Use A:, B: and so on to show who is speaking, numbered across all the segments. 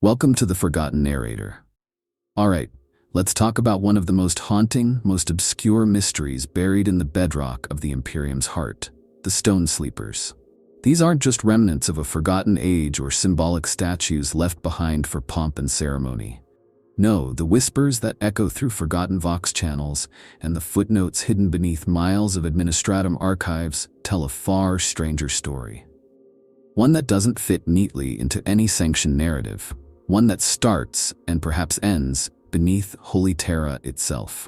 A: Welcome to the Forgotten Narrator. Alright, let's talk about one of the most haunting, most obscure mysteries buried in the bedrock of the Imperium's heart, the Stone Sleepers. These aren't just remnants of a forgotten age or symbolic statues left behind for pomp and ceremony. No, the whispers that echo through forgotten Vox channels and the footnotes hidden beneath miles of administratum archives tell a far stranger story. One that doesn't fit neatly into any sanctioned narrative. One that starts, and perhaps ends, beneath Holy Terra itself.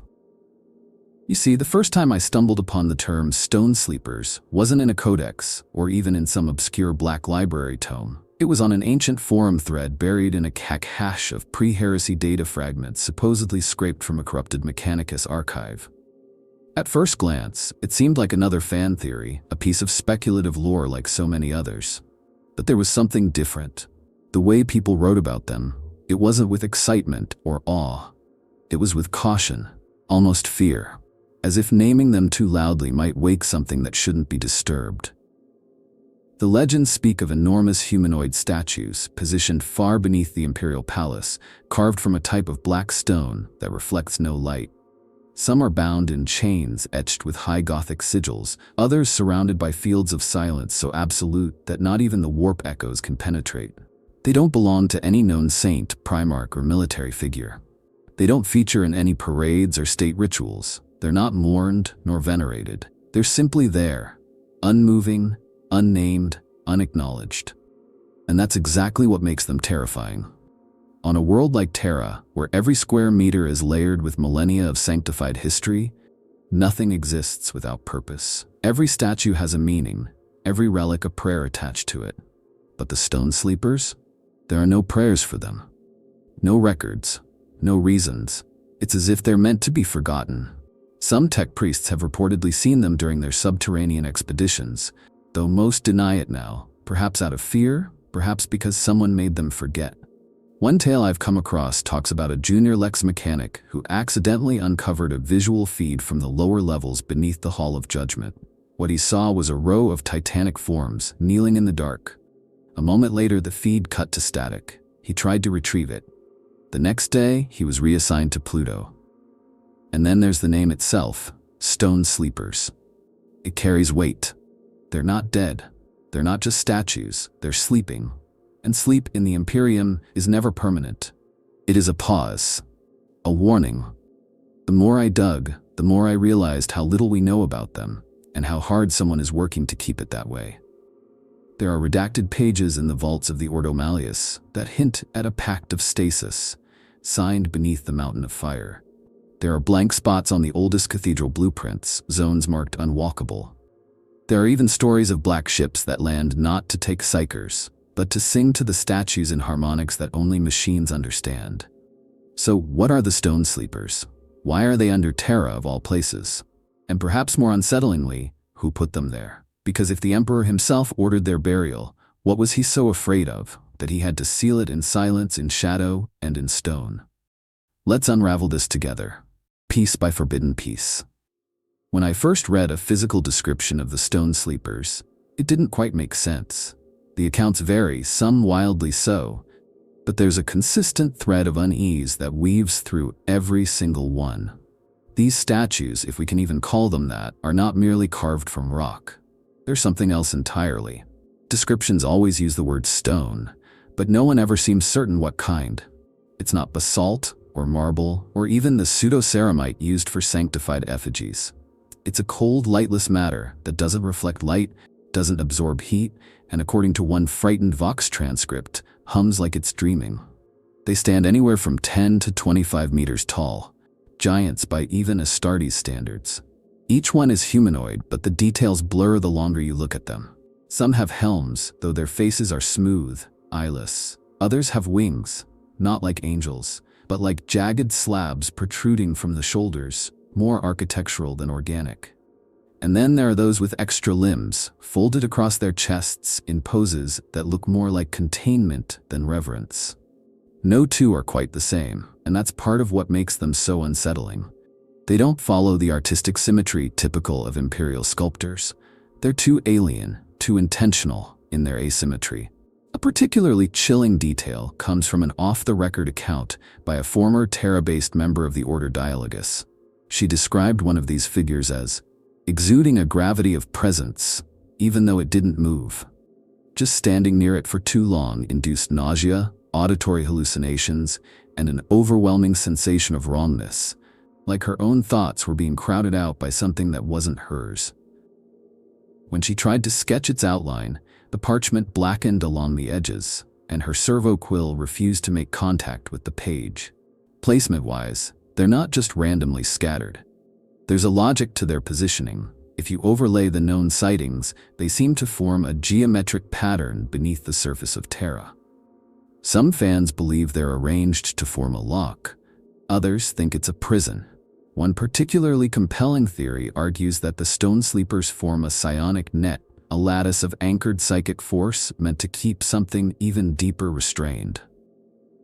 A: You see, the first time I stumbled upon the term Stone Sleepers wasn't in a codex, or even in some obscure black library tome. It was on an ancient forum thread buried in a cache of pre-heresy data fragments supposedly scraped from a corrupted Mechanicus archive. At first glance, it seemed like another fan theory, a piece of speculative lore like so many others. But there was something different. The way people wrote about them, it wasn't with excitement or awe. It was with caution, almost fear, as if naming them too loudly might wake something that shouldn't be disturbed. The legends speak of enormous humanoid statues positioned far beneath the Imperial Palace, carved from a type of black stone that reflects no light. Some are bound in chains etched with high Gothic sigils, others surrounded by fields of silence so absolute that not even the warp echoes can penetrate. They don't belong to any known saint, primarch, or military figure. They don't feature in any parades or state rituals. They're not mourned nor venerated. They're simply there, unmoving, unnamed, unacknowledged. And that's exactly what makes them terrifying. On a world like Terra, where every square meter is layered with millennia of sanctified history, nothing exists without purpose. Every statue has a meaning, every relic a prayer attached to it. But the Stone Sleepers? There are no prayers for them. No records, no reasons. It's as if they're meant to be forgotten. Some tech priests have reportedly seen them during their subterranean expeditions, though most deny it now, perhaps out of fear, perhaps because someone made them forget. One tale I've come across talks about a junior Lex mechanic who accidentally uncovered a visual feed from the lower levels beneath the Hall of Judgment. What he saw was a row of titanic forms kneeling in the dark. A moment later, the feed cut to static. He tried to retrieve it. The next day, he was reassigned to Pluto. And then there's the name itself, Stone Sleepers. It carries weight. They're not dead. They're not just statues. They're sleeping. And sleep in the Imperium is never permanent. It is a pause, a warning. The more I dug, the more I realized how little we know about them, and how hard someone is working to keep it that way. There are redacted pages in the vaults of the Ordo Malleus that hint at a pact of stasis, signed beneath the mountain of fire. There are blank spots on the oldest cathedral blueprints, zones marked unwalkable. There are even stories of black ships that land not to take psychers, but to sing to the statues in harmonics that only machines understand. So what are the Stone Sleepers? Why are they under Terra of all places? And perhaps more unsettlingly, who put them there? Because if the Emperor himself ordered their burial, what was he so afraid of, that he had to seal it in silence, in shadow, and in stone? Let's unravel this together, piece by forbidden piece. When I first read a physical description of the Stone Sleepers, it didn't quite make sense. The accounts vary, some wildly so, but there's a consistent thread of unease that weaves through every single one. These statues, if we can even call them that, are not merely carved from rock. They're something else entirely. Descriptions always use the word stone, but no one ever seems certain what kind. It's not basalt, or marble, or even the pseudo-ceramite used for sanctified effigies. It's a cold, lightless matter that doesn't reflect light, doesn't absorb heat, and according to one frightened Vox transcript, hums like it's dreaming. They stand anywhere from 10 to 25 meters tall, giants by even Astartes standards. Each one is humanoid, but the details blur the longer you look at them. Some have helms, though their faces are smooth, eyeless. Others have wings, not like angels, but like jagged slabs protruding from the shoulders, more architectural than organic. And then there are those with extra limbs, folded across their chests in poses that look more like containment than reverence. No two are quite the same, and that's part of what makes them so unsettling. They don't follow the artistic symmetry typical of Imperial sculptors. They're too alien, too intentional in their asymmetry. A particularly chilling detail comes from an off-the-record account by a former Terra-based member of the Order Dialogus. She described one of these figures as exuding a gravity of presence, even though it didn't move. Just standing near it for too long induced nausea, auditory hallucinations, and an overwhelming sensation of wrongness, like her own thoughts were being crowded out by something that wasn't hers. When she tried to sketch its outline, the parchment blackened along the edges, and her servo quill refused to make contact with the page. Placement-wise, they're not just randomly scattered. There's a logic to their positioning. If you overlay the known sightings, they seem to form a geometric pattern beneath the surface of Terra. Some fans believe they're arranged to form a lock. Others think it's a prison. One particularly compelling theory argues that the stone sleepers form a psionic net, a lattice of anchored psychic force meant to keep something even deeper restrained.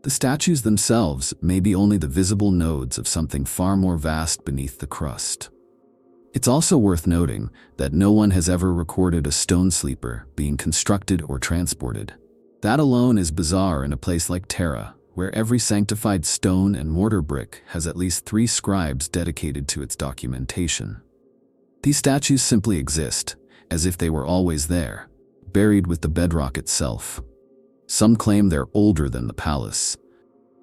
A: The statues themselves may be only the visible nodes of something far more vast beneath the crust. It's also worth noting that no one has ever recorded a stone sleeper being constructed or transported. That alone is bizarre in a place like Terra, where every sanctified stone and mortar brick has at least 3 scribes dedicated to its documentation. These statues simply exist, as if they were always there, buried with the bedrock itself. Some claim they're older than the palace.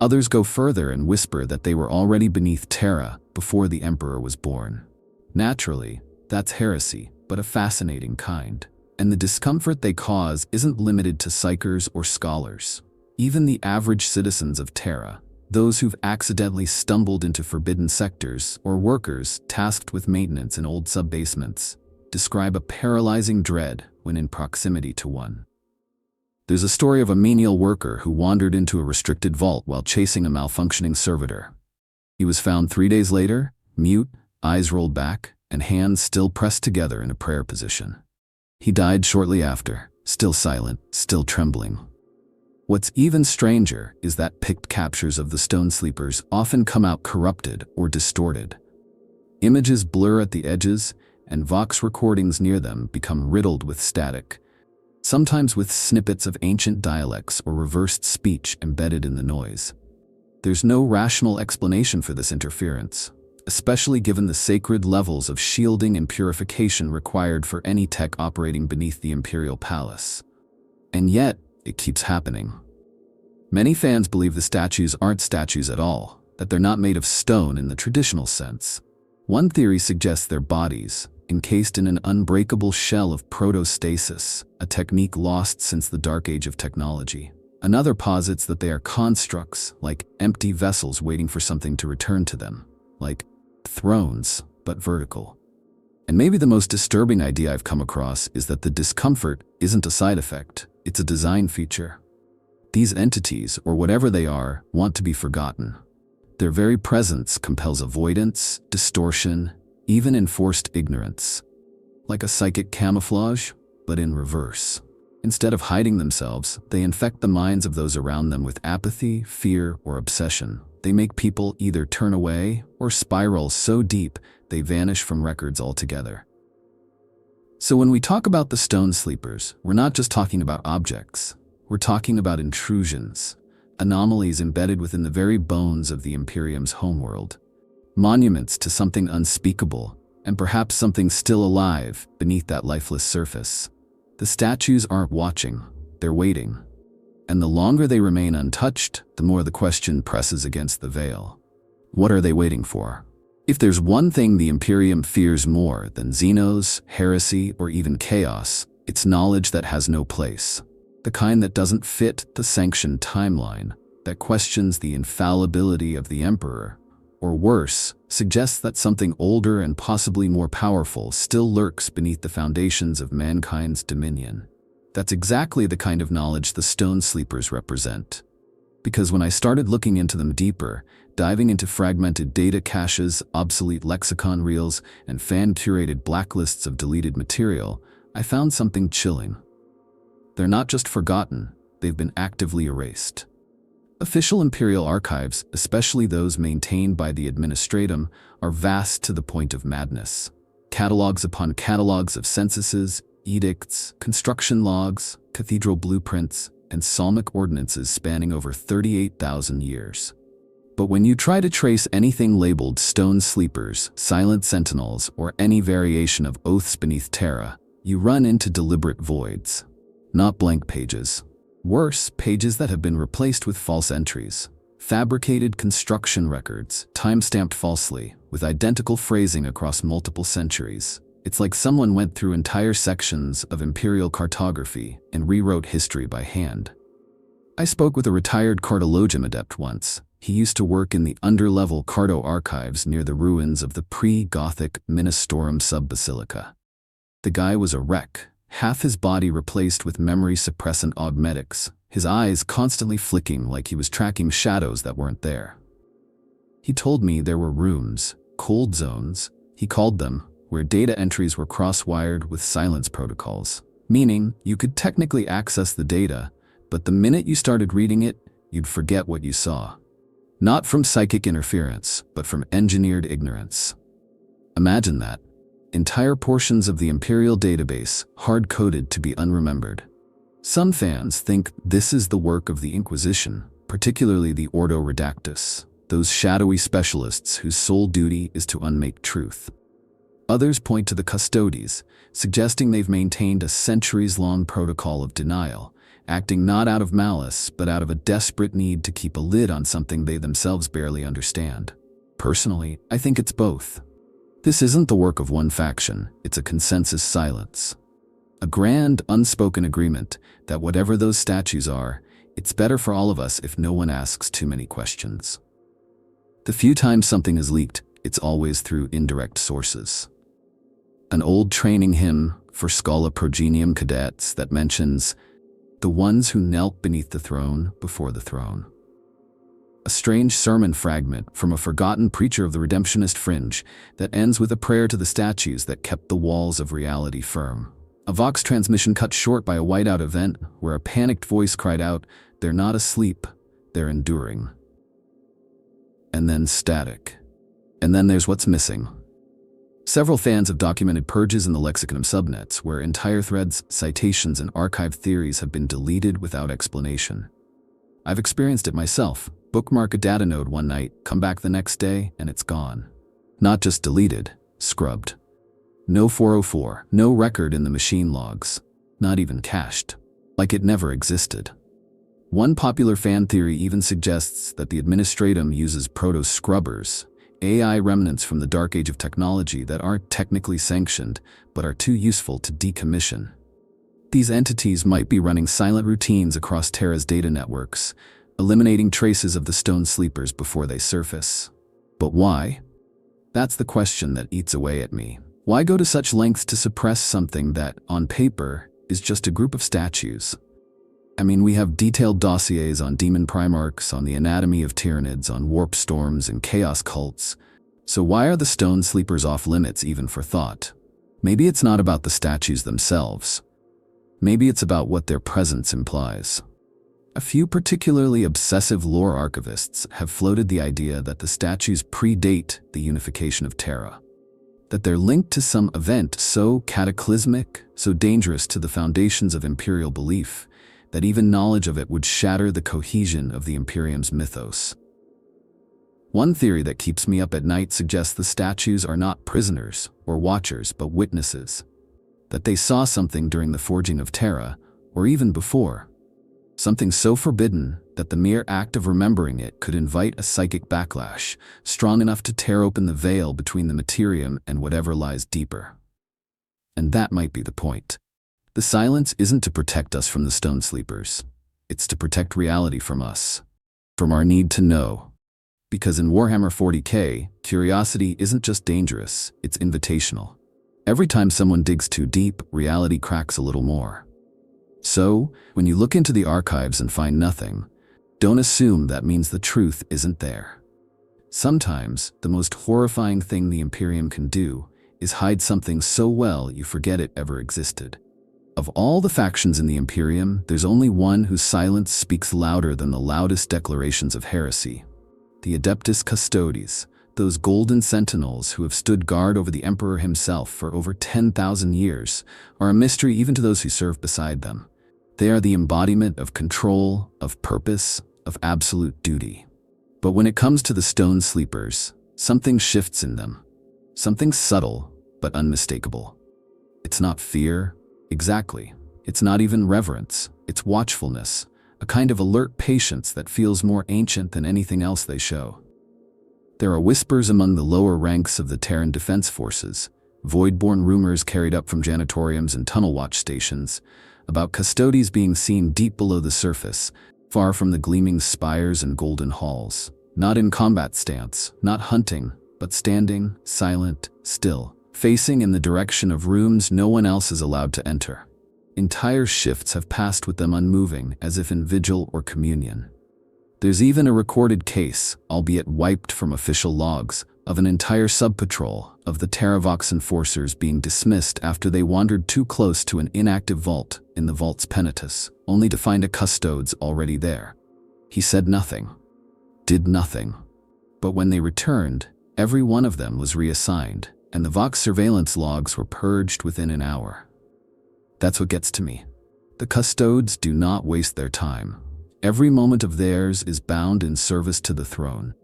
A: Others go further and whisper that they were already beneath Terra before the Emperor was born. Naturally, that's heresy, but a fascinating kind. And the discomfort they cause isn't limited to psychers or scholars. Even the average citizens of Terra, those who've accidentally stumbled into forbidden sectors or workers tasked with maintenance in old sub-basements, describe a paralyzing dread when in proximity to one. There's a story of a menial worker who wandered into a restricted vault while chasing a malfunctioning servitor. He was found 3 days later, mute, eyes rolled back, and hands still pressed together in a prayer position. He died shortly after, still silent, still trembling. What's even stranger is that picked captures of the stone sleepers often come out corrupted or distorted. Images blur at the edges, and Vox recordings near them become riddled with static, sometimes with snippets of ancient dialects or reversed speech embedded in the noise. There's no rational explanation for this interference, especially given the sacred levels of shielding and purification required for any tech operating beneath the Imperial Palace. And yet, it keeps happening. Many fans believe the statues aren't statues at all, that they're not made of stone in the traditional sense. One theory suggests they're bodies, encased in an unbreakable shell of protostasis, a technique lost since the Dark Age of technology. Another posits that they are constructs, like empty vessels waiting for something to return to them, like thrones, but vertical. And maybe the most disturbing idea I've come across is that the discomfort isn't a side effect, it's a design feature. These entities, or whatever they are, want to be forgotten. Their very presence compels avoidance, distortion, even enforced ignorance. Like a psychic camouflage, but in reverse. Instead of hiding themselves, they infect the minds of those around them with apathy, fear, or obsession. They make people either turn away or spiral so deep they vanish from records altogether. So when we talk about the stone sleepers, we're not just talking about objects. We're talking about intrusions, anomalies embedded within the very bones of the Imperium's homeworld. Monuments to something unspeakable, and perhaps something still alive beneath that lifeless surface. The statues aren't watching, they're waiting. And the longer they remain untouched, the more the question presses against the veil. What are they waiting for? If there's one thing the Imperium fears more than Xenos, heresy, or even chaos, it's knowledge that has no place. The kind that doesn't fit the sanctioned timeline, that questions the infallibility of the Emperor, or worse, suggests that something older and possibly more powerful still lurks beneath the foundations of mankind's dominion. That's exactly the kind of knowledge the stone sleepers represent. Because when I started looking into them deeper, diving into fragmented data caches, obsolete lexicon reels, and fan-curated blacklists of deleted material, I found something chilling. They're not just forgotten, they've been actively erased. Official Imperial archives, especially those maintained by the Administratum, are vast to the point of madness. Catalogs upon catalogs of censuses, edicts, construction logs, cathedral blueprints, and psalmic ordinances spanning over 38,000 years. But when you try to trace anything labeled stone sleepers, silent sentinels, or any variation of oaths beneath Terra, you run into deliberate voids. Not blank pages. Worse, pages that have been replaced with false entries. Fabricated construction records, time-stamped falsely, with identical phrasing across multiple centuries. It's like someone went through entire sections of imperial cartography and rewrote history by hand. I spoke with a retired cartologium adept once. He used to work in the underlevel Carto archives near the ruins of the pre-Gothic Ministorum sub-basilica. The guy was a wreck, half his body replaced with memory-suppressant augmetics, his eyes constantly flicking like he was tracking shadows that weren't there. He told me there were rooms, cold zones, he called them, where data entries were cross-wired with silence protocols, meaning you could technically access the data, but the minute you started reading it, you'd forget what you saw. Not from psychic interference, but from engineered ignorance. Imagine that. Entire portions of the Imperial database, hard-coded to be unremembered. Some fans think this is the work of the Inquisition, particularly the Ordo Redactus, those shadowy specialists whose sole duty is to unmake truth. Others point to the Custodes, suggesting they've maintained a centuries-long protocol of denial, acting not out of malice, but out of a desperate need to keep a lid on something they themselves barely understand. Personally, I think it's both. This isn't the work of one faction, it's a consensus silence. A grand, unspoken agreement that whatever those statues are, it's better for all of us if no one asks too many questions. The few times something is leaked, it's always through indirect sources. An old training hymn for Scala Progenium cadets that mentions the ones who knelt beneath the throne before the throne. A strange sermon fragment from a forgotten preacher of the redemptionist fringe that ends with a prayer to the statues that kept the walls of reality firm. A Vox transmission cut short by a whiteout event where a panicked voice cried out, "They're not asleep, they're enduring." And then static. And then there's what's missing. Several fans have documented purges in the Lexiconum subnets where entire threads, citations, and archive theories have been deleted without explanation. I've experienced it myself. Bookmark a data node one night, come back the next day, and it's gone. Not just deleted, scrubbed. No 404, no record in the machine logs, not even cached, like it never existed. One popular fan theory even suggests that the administratum uses proto-scrubbers, AI remnants from the dark age of technology that aren't technically sanctioned, but are too useful to decommission. These entities might be running silent routines across Terra's data networks, eliminating traces of the stone sleepers before they surface. But why? That's the question that eats away at me. Why go to such lengths to suppress something that, on paper, is just a group of statues? I mean, we have detailed dossiers on demon primarchs, on the anatomy of tyranids, on warp storms and chaos cults. So why are the stone sleepers off limits even for thought? Maybe it's not about the statues themselves. Maybe it's about what their presence implies. A few particularly obsessive lore archivists have floated the idea that the statues predate the unification of Terra. That they're linked to some event so cataclysmic, so dangerous to the foundations of imperial belief, that even knowledge of it would shatter the cohesion of the Imperium's mythos. One theory that keeps me up at night suggests the statues are not prisoners or watchers but witnesses. That they saw something during the forging of Terra, or even before. Something so forbidden that the mere act of remembering it could invite a psychic backlash, strong enough to tear open the veil between the materium and whatever lies deeper. And that might be the point. The silence isn't to protect us from the stone sleepers. It's to protect reality from us. From our need to know. Because in Warhammer 40k, curiosity isn't just dangerous, it's invitational. Every time someone digs too deep, reality cracks a little more. So, when you look into the archives and find nothing, don't assume that means the truth isn't there. Sometimes, the most horrifying thing the Imperium can do is hide something so well you forget it ever existed. Of all the factions in the Imperium, there's only one whose silence speaks louder than the loudest declarations of heresy. The Adeptus Custodes, those golden sentinels who have stood guard over the Emperor himself for over 10,000 years, are a mystery even to those who serve beside them. They are the embodiment of control, of purpose, of absolute duty. But when it comes to the Stone Sleepers, something shifts in them. Something subtle, but unmistakable. It's not fear, exactly. It's not even reverence. It's watchfulness, a kind of alert patience that feels more ancient than anything else they show. There are whispers among the lower ranks of the Terran defense forces, void-born rumors carried up from janitoriums and tunnel watch stations, about Custodes being seen deep below the surface, far from the gleaming spires and golden halls, not in combat stance, not hunting, but standing, silent, still, facing in the direction of rooms no one else is allowed to enter. Entire shifts have passed with them unmoving, as if in vigil or communion. There's even a recorded case, albeit wiped from official logs, of an entire sub-patrol of the Terra enforcers being dismissed after they wandered too close to an inactive vault in the vault's Penitus, only to find a Custodes already there. He said nothing, did nothing. But when they returned, every one of them was reassigned, and the Vox surveillance logs were purged within an hour. That's what gets to me. The Custodes do not waste their time. Every moment of theirs is bound in service to the throne.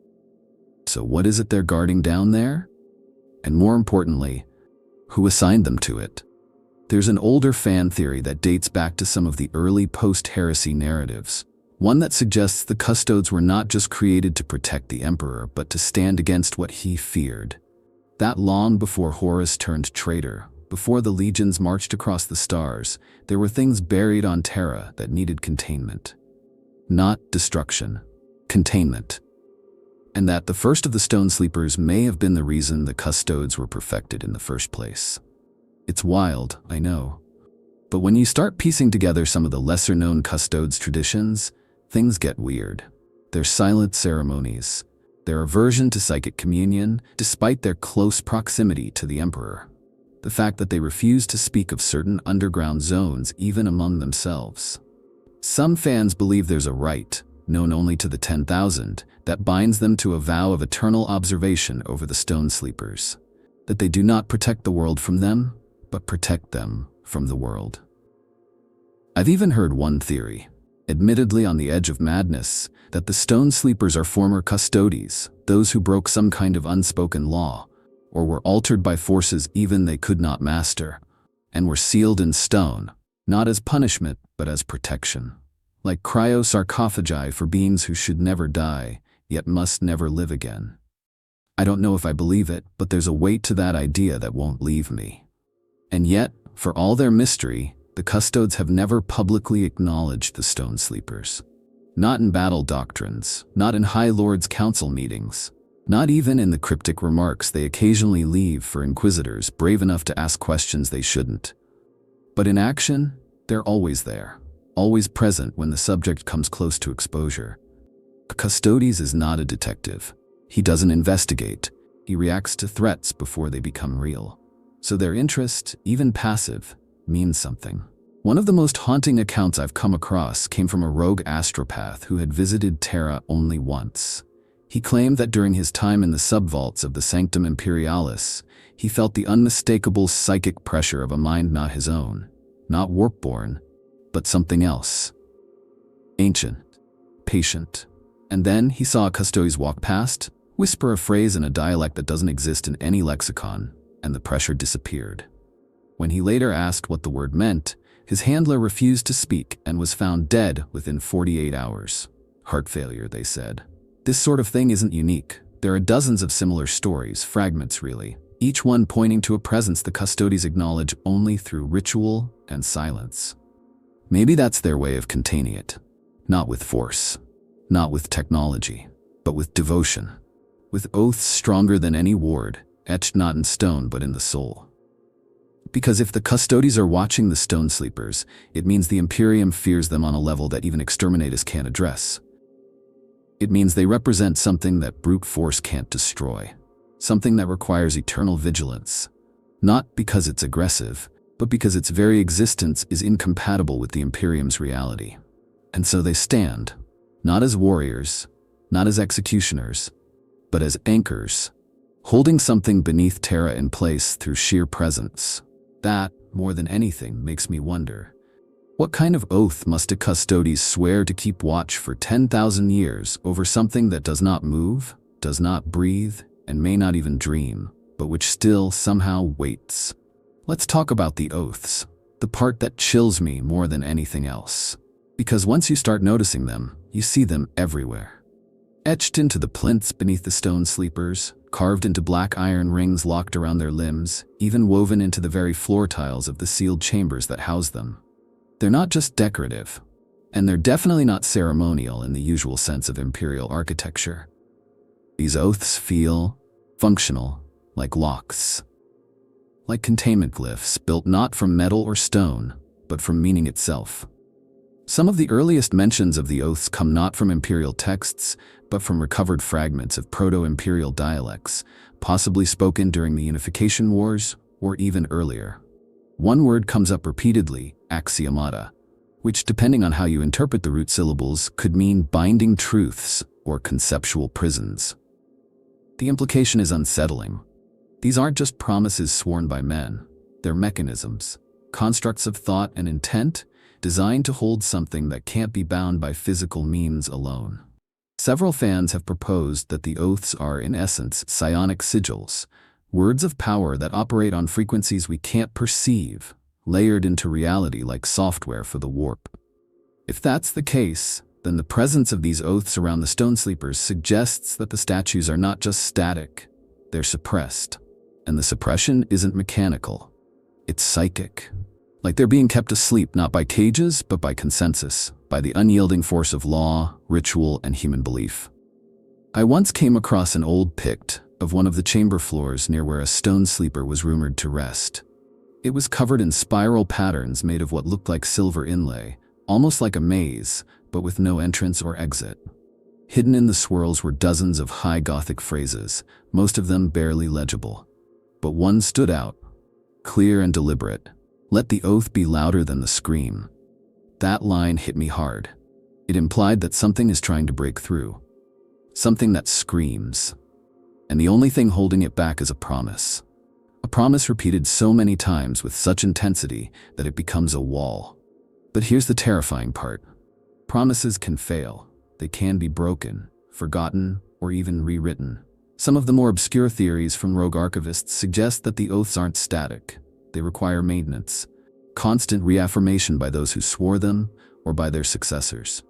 A: So what is it they're guarding down there? And more importantly, who assigned them to it? There's an older fan theory that dates back to some of the early post-heresy narratives, one that suggests the Custodes were not just created to protect the Emperor, but to stand against what he feared. That long before Horus turned traitor, before the legions marched across the stars, there were things buried on Terra that needed containment. Not destruction, containment. And that the first of the Stone Sleepers may have been the reason the Custodes were perfected in the first place. It's wild, I know. But when you start piecing together some of the lesser-known Custodes traditions, things get weird. Their silent ceremonies, their aversion to psychic communion, despite their close proximity to the Emperor. The fact that they refuse to speak of certain underground zones even among themselves. Some fans believe there's a rite, known only to the 10,000, that binds them to a vow of eternal observation over the Stone Sleepers. That they do not protect the world from them, but protect them from the world. I've even heard one theory, admittedly on the edge of madness, that the Stone Sleepers are former Custodes, those who broke some kind of unspoken law, or were altered by forces even they could not master, and were sealed in stone, not as punishment, but as protection. Like cryo-sarcophagi for beings who should never die, yet must never live again. I don't know if I believe it, but there's a weight to that idea that won't leave me. And yet, for all their mystery, the Custodes have never publicly acknowledged the Stone Sleepers. Not in battle doctrines, not in High Lords' council meetings, not even in the cryptic remarks they occasionally leave for inquisitors brave enough to ask questions they shouldn't. But in action, they're always there, always present when the subject comes close to exposure. Custodes is not a detective. He doesn't investigate. He reacts to threats before they become real. So their interest, even passive, means something. One of the most haunting accounts I've come across came from a rogue astropath who had visited Terra only once. He claimed that during his time in the subvaults of the Sanctum Imperialis, he felt the unmistakable psychic pressure of a mind not his own, not warp-born, but something else. Ancient, patient. And then he saw a Custodes walk past, whisper a phrase in a dialect that doesn't exist in any lexicon, and the pressure disappeared. When he later asked what the word meant, his handler refused to speak and was found dead within 48 hours. Heart failure, they said. This sort of thing isn't unique. There are dozens of similar stories, fragments really, each one pointing to a presence the Custodes acknowledge only through ritual and silence. Maybe that's their way of containing it. Not with force, not with technology, but with devotion. With oaths stronger than any ward, etched not in stone but in the soul. Because if the Custodes are watching the Stone Sleepers, it means the Imperium fears them on a level that even exterminators can't address. It means they represent something that brute force can't destroy. Something that requires eternal vigilance. Not because it's aggressive, but because its very existence is incompatible with the Imperium's reality. And so they stand, not as warriors, not as executioners, but as anchors, holding something beneath Terra in place through sheer presence. That, more than anything, makes me wonder, What kind of oath must a Custodes swear to keep watch for 10,000 years over something that does not move, does not breathe, and may not even dream, but which still somehow waits? Let's talk about the oaths, the part that chills me more than anything else. Because once you start noticing them, you see them everywhere. Etched into the plinths beneath the stone sleepers, carved into black iron rings locked around their limbs, even woven into the very floor tiles of the sealed chambers that house them. They're not just decorative, and they're definitely not ceremonial in the usual sense of imperial architecture. These oaths feel functional, like locks, like containment glyphs built not from metal or stone, but from meaning itself. Some of the earliest mentions of the oaths come not from imperial texts, but from recovered fragments of proto-imperial dialects, possibly spoken during the Unification Wars or even earlier. One word comes up repeatedly, axiomata, which, depending on how you interpret the root syllables, could mean binding truths or conceptual prisons. The implication is unsettling. These aren't just promises sworn by men. They're mechanisms, constructs of thought and intent, designed to hold something that can't be bound by physical means alone. Several fans have proposed that the oaths are, in essence, psionic sigils, words of power that operate on frequencies we can't perceive, layered into reality like software for the warp. If that's the case, then the presence of these oaths around the stone sleepers suggests that the statues are not just static, they're suppressed. And the suppression isn't mechanical. It's psychic. Like they're being kept asleep not by cages, but by consensus, by the unyielding force of law, ritual, and human belief. I once came across an old pict of one of the chamber floors near where a stone sleeper was rumored to rest. It was covered in spiral patterns made of what looked like silver inlay, almost like a maze, but with no entrance or exit. Hidden in the swirls were dozens of high Gothic phrases, most of them barely legible. But one stood out, clear and deliberate. Let the oath be louder than the scream. That line hit me hard. It implied that something is trying to break through. Something that screams. And the only thing holding it back is a promise. A promise repeated so many times with such intensity that it becomes a wall. But here's the terrifying part. Promises can fail. They can be broken, forgotten, or even rewritten. Some of the more obscure theories from rogue archivists suggest that the oaths aren't static. They require maintenance, constant reaffirmation by those who swore them or by their successors.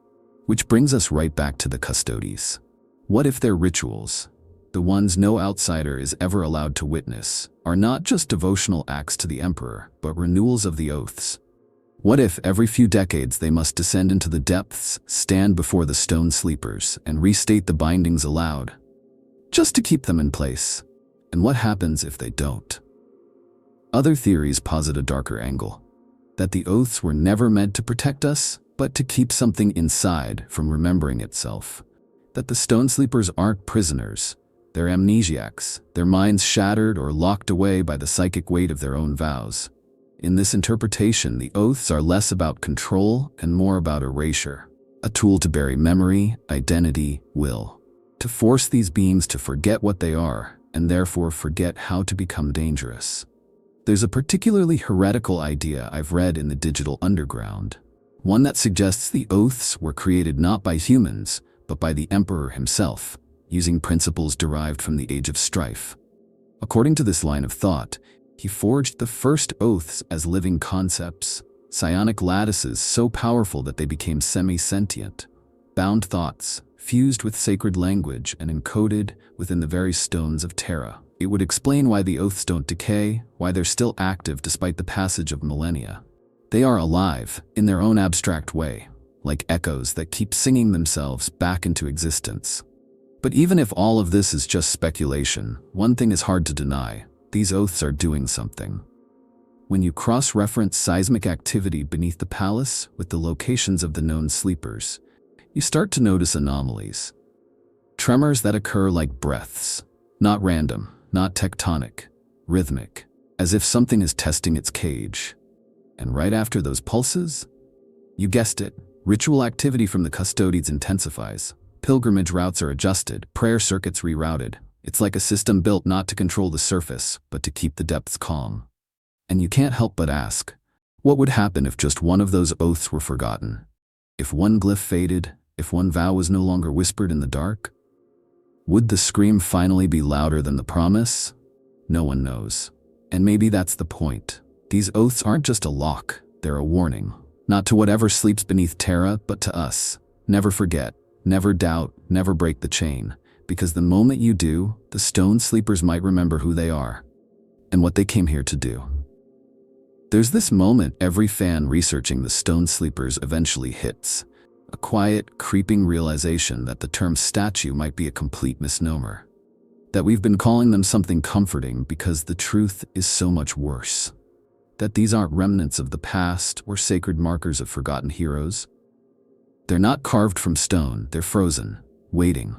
A: Which brings us right back to the Custodes. What if their rituals, the ones no outsider is ever allowed to witness, are not just devotional acts to the emperor, but renewals of the oaths? What if every few decades they must descend into the depths, stand before the stone sleepers, and restate the bindings aloud, just to keep them in place? And what happens if they don't? Other theories posit a darker angle, that the oaths were never meant to protect us, but to keep something inside from remembering itself. That the stone sleepers aren't prisoners, they're amnesiacs, their minds shattered or locked away by the psychic weight of their own vows. In this interpretation, the oaths are less about control and more about erasure, a tool to bury memory, identity, will, to force these beings to forget what they are, and therefore forget how to become dangerous. There's a particularly heretical idea I've read in the digital underground, one that suggests the oaths were created not by humans, but by the emperor himself, using principles derived from the Age of Strife. According to this line of thought, he forged the first oaths as living concepts, psionic lattices so powerful that they became semi-sentient, bound thoughts, fused with sacred language and encoded within the very stones of Terra. It would explain why the oaths don't decay, why they're still active despite the passage of millennia. They are alive, in their own abstract way, like echoes that keep singing themselves back into existence. But even if all of this is just speculation, one thing is hard to deny. These oaths are doing something. When you cross-reference seismic activity beneath the palace with the locations of the known sleepers, you start to notice anomalies. Tremors that occur like breaths, not random, not tectonic, rhythmic, as if something is testing its cage. And right after those pulses, you guessed it, ritual activity from the Custodes intensifies. Pilgrimage routes are adjusted, prayer circuits rerouted. It's like a system built not to control the surface, but to keep the depths calm. And you can't help but ask, What would happen if just one of those oaths were forgotten? If one glyph faded? If one vow was no longer whispered in the dark? Would the scream finally be louder than the promise? No one knows. And maybe that's the point. These oaths aren't just a lock, they're a warning. Not to whatever sleeps beneath Terra, but to us. Never forget, never doubt, never break the chain. Because the moment you do, the stone sleepers might remember who they are and what they came here to do. There's this moment every fan researching the stone sleepers eventually hits. A quiet, creeping realization that the term statue might be a complete misnomer. That we've been calling them something comforting because the truth is so much worse. That these aren't remnants of the past or sacred markers of forgotten heroes. They're not carved from stone, they're frozen, waiting.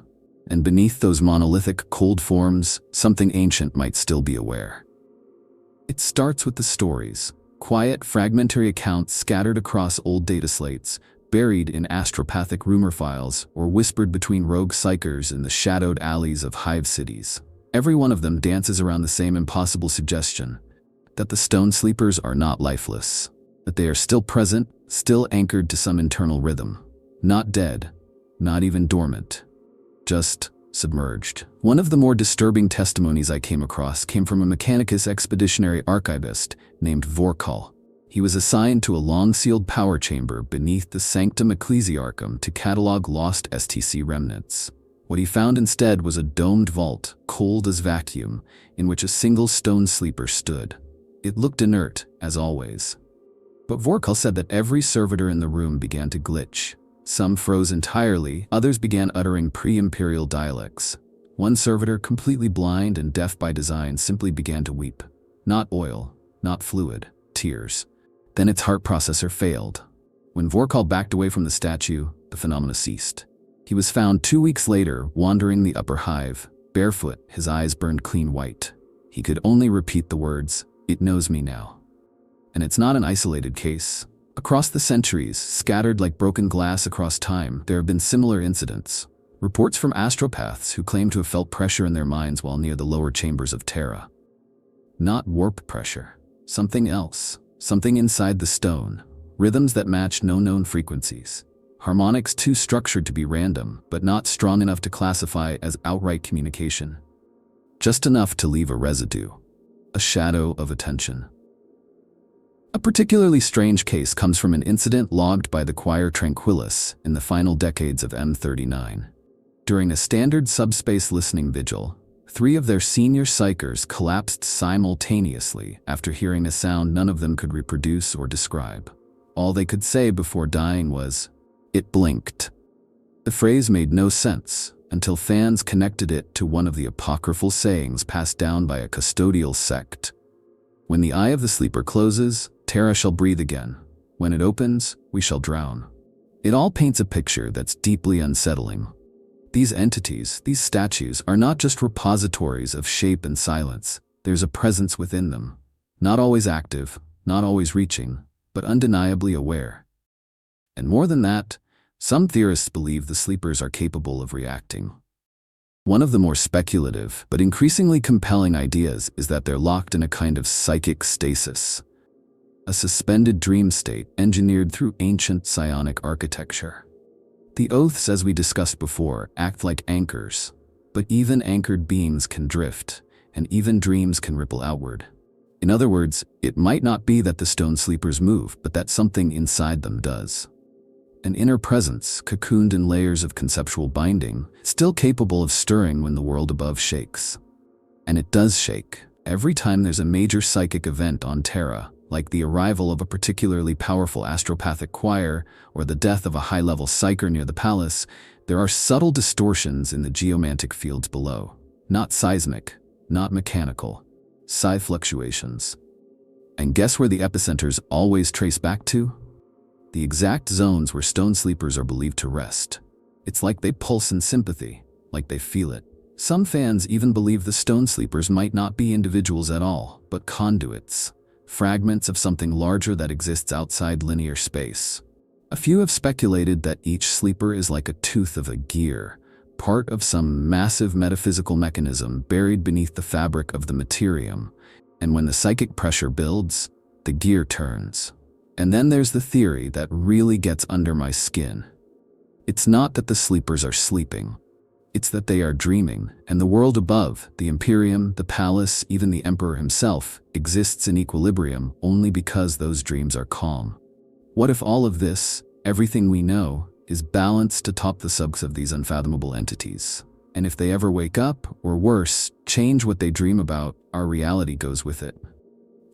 A: And beneath those monolithic, cold forms, something ancient might still be aware. It starts with the stories. Quiet, fragmentary accounts scattered across old data slates, buried in astropathic rumor files, or whispered between rogue psychers in the shadowed alleys of hive cities. Every one of them dances around the same impossible suggestion, that the stone sleepers are not lifeless, that they are still present, still anchored to some internal rhythm. Not dead, not even dormant, just submerged. One of the more disturbing testimonies I came across came from a Mechanicus expeditionary archivist named Vorkal. He was assigned to a long-sealed power chamber beneath the Sanctum Ecclesiarchum to catalog lost STC remnants. What he found instead was a domed vault, cold as vacuum, in which a single stone sleeper stood. It looked inert, as always. But Vorkal said that every servitor in the room began to glitch. Some froze entirely, others began uttering pre-imperial dialects. One servitor, completely blind and deaf by design, simply began to weep. Not oil, not fluid, tears. Then its heart processor failed. When Vorkal backed away from the statue, the phenomena ceased. He was found 2 weeks later, wandering the upper hive, barefoot, his eyes burned clean white. He could only repeat the words, "It knows me now." And it's not an isolated case. Across the centuries, scattered like broken glass across time, there have been similar incidents. Reports from astropaths who claim to have felt pressure in their minds while near the lower chambers of Terra. Not warp pressure, something else. Something inside the stone, rhythms that match no known frequencies, harmonics too structured to be random, but not strong enough to classify as outright communication. Just enough to leave a residue, a shadow of attention. A particularly strange case comes from an incident logged by the Choir Tranquillus in the final decades of M39. During a standard subspace listening vigil, 3 of their senior psychers collapsed simultaneously after hearing a sound none of them could reproduce or describe. All they could say before dying was, "It blinked." The phrase made no sense until fans connected it to one of the apocryphal sayings passed down by a custodial sect. When the eye of the sleeper closes, Terra shall breathe again. When it opens, we shall drown. It all paints a picture that's deeply unsettling. These entities, these statues, are not just repositories of shape and silence. There's a presence within them. Not always active, not always reaching, but undeniably aware. And more than that, some theorists believe the sleepers are capable of reacting. One of the more speculative, but increasingly compelling ideas is that they're locked in a kind of psychic stasis. A suspended dream state engineered through ancient psionic architecture. The oaths, as we discussed before, act like anchors, but even anchored beams can drift, and even dreams can ripple outward. In other words, it might not be that the stone sleepers move, but that something inside them does. An inner presence, cocooned in layers of conceptual binding, still capable of stirring when the world above shakes. And it does shake. Every time there's a major psychic event on Terra, like the arrival of a particularly powerful astropathic choir or the death of a high-level psyker near the palace, there are subtle distortions in the geomantic fields below. Not seismic, not mechanical. Psi fluctuations. And guess where the epicenters always trace back to? The exact zones where stone sleepers are believed to rest. It's like they pulse in sympathy, like they feel it. Some fans even believe the stone sleepers might not be individuals at all, but conduits. Fragments of something larger that exists outside linear space. A few have speculated that each sleeper is like a tooth of a gear, part of some massive metaphysical mechanism buried beneath the fabric of the Imperium, and when the psychic pressure builds, the gear turns. And then there's the theory that really gets under my skin. It's not that the sleepers are sleeping. It's that they are dreaming, and the world above, the Imperium, the palace, even the Emperor himself, exists in equilibrium only because those dreams are calm. What if all of this, everything we know, is balanced atop the subs of these unfathomable entities? And if they ever wake up, or worse, change what they dream about, our reality goes with it.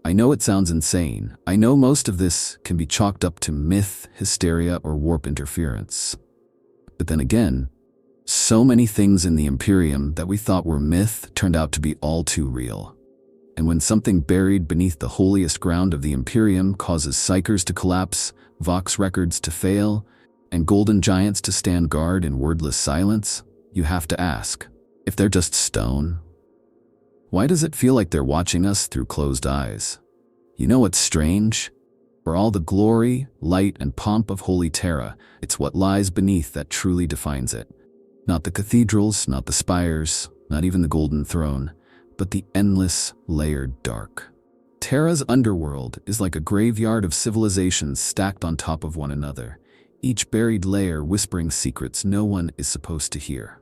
A: I know it sounds insane. I know most of this can be chalked up to myth, hysteria, or warp interference. But then again, so many things in the Imperium that we thought were myth turned out to be all too real. And when something buried beneath the holiest ground of the Imperium causes psychers to collapse, Vox records to fail, and golden giants to stand guard in wordless silence, you have to ask, if they're just stone, why does it feel like they're watching us through closed eyes? You know what's strange? For all the glory, light, and pomp of holy Terra, it's what lies beneath that truly defines it. Not the cathedrals, not the spires, not even the golden throne, but the endless, layered dark. Terra's underworld is like a graveyard of civilizations stacked on top of one another, each buried layer whispering secrets no one is supposed to hear.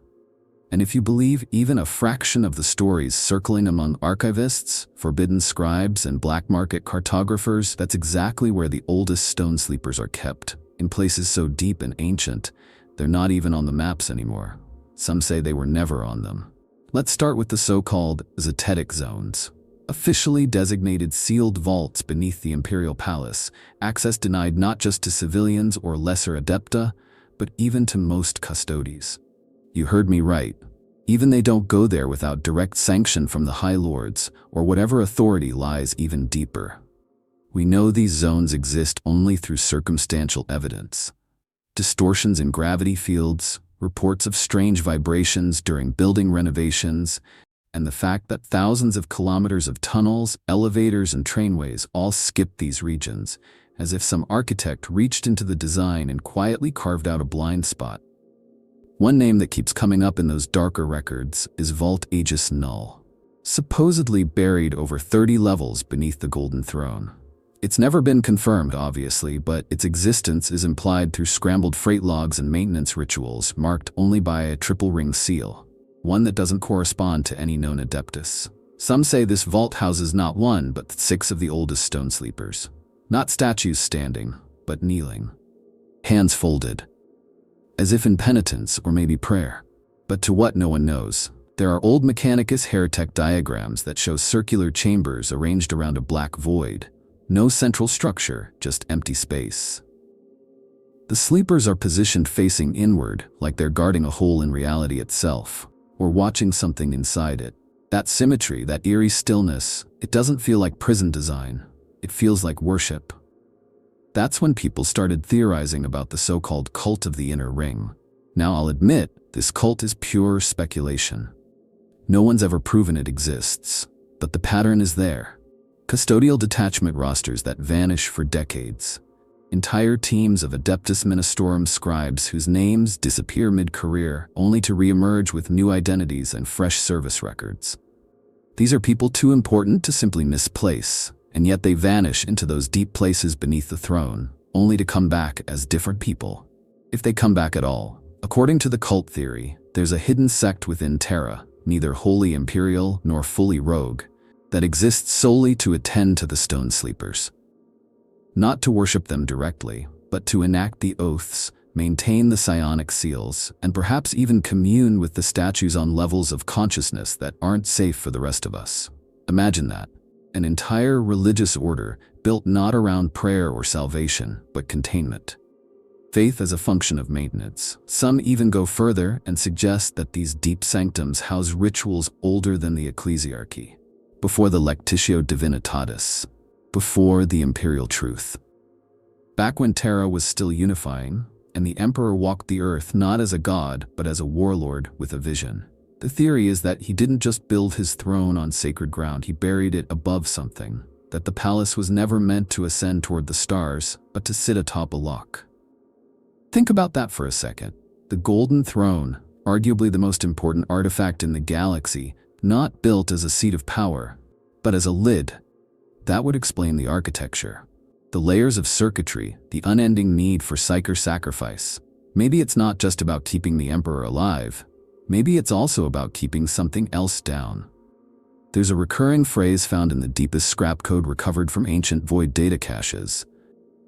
A: And if you believe even a fraction of the stories circling among archivists, forbidden scribes, and black market cartographers, that's exactly where the oldest stone sleepers are kept, in places so deep and ancient, they're not even on the maps anymore. Some say they were never on them. Let's start with the so-called Zatetic zones. Officially designated sealed vaults beneath the Imperial Palace, access denied not just to civilians or lesser adepta, but even to most Custodes. You heard me right. Even they don't go there without direct sanction from the High Lords, or whatever authority lies even deeper. We know these zones exist only through circumstantial evidence. Distortions in gravity fields, reports of strange vibrations during building renovations, and the fact that thousands of kilometers of tunnels, elevators, and trainways all skip these regions, as if some architect reached into the design and quietly carved out a blind spot. One name that keeps coming up in those darker records is Vault Aegis Null, supposedly buried over 30 levels beneath the Golden Throne. It's never been confirmed, obviously, but its existence is implied through scrambled freight logs and maintenance rituals marked only by a triple-ring seal, one that doesn't correspond to any known adeptus. Some say this vault houses not one, but 6 of the oldest stone sleepers. Not statues standing, but kneeling. Hands folded, as if in penitence or maybe prayer. But to what no one knows, there are old Mechanicus Heretic diagrams that show circular chambers arranged around a black void. No central structure, just empty space. The sleepers are positioned facing inward, like they're guarding a hole in reality itself, or watching something inside it. That symmetry, that eerie stillness, it doesn't feel like prison design. It feels like worship. That's when people started theorizing about the so-called cult of the inner ring. Now I'll admit, this cult is pure speculation. No one's ever proven it exists, but the pattern is there. Custodial detachment rosters that vanish for decades. Entire teams of Adeptus Ministorum scribes whose names disappear mid-career, only to re-emerge with new identities and fresh service records. These are people too important to simply misplace, and yet they vanish into those deep places beneath the throne, only to come back as different people. If they come back at all. According to the cult theory, there's a hidden sect within Terra, neither wholly imperial nor fully rogue, that exists solely to attend to the stone sleepers. Not to worship them directly, but to enact the oaths, maintain the psionic seals, and perhaps even commune with the statues on levels of consciousness that aren't safe for the rest of us. Imagine that. An entire religious order built not around prayer or salvation, but containment. Faith as a function of maintenance. Some even go further and suggest that these deep sanctums house rituals older than the ecclesiarchy, before the Lectitio Divinitatis, before the imperial truth. Back when Terra was still unifying, and the Emperor walked the earth not as a god, but as a warlord with a vision. The theory is that he didn't just build his throne on sacred ground, he buried it above something, that the palace was never meant to ascend toward the stars, but to sit atop a lock. Think about that for a second. The Golden Throne, arguably the most important artifact in the galaxy, not built as a seat of power, but as a lid. That would explain the architecture. The layers of circuitry, the unending need for psyker sacrifice. Maybe it's not just about keeping the Emperor alive. Maybe it's also about keeping something else down. There's a recurring phrase found in the deepest scrap code recovered from ancient void data caches.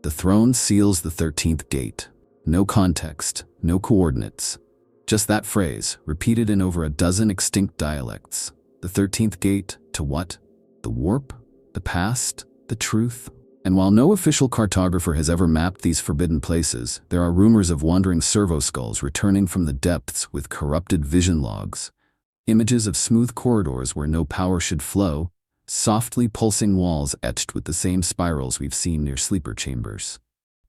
A: The throne seals the 13th gate. No context, no coordinates. Just that phrase, repeated in over a dozen extinct dialects. The 13th gate, to what? The warp? The past? The truth? And while no official cartographer has ever mapped these forbidden places, there are rumors of wandering servo skulls returning from the depths with corrupted vision logs. Images of smooth corridors where no power should flow, softly pulsing walls etched with the same spirals we've seen near sleeper chambers.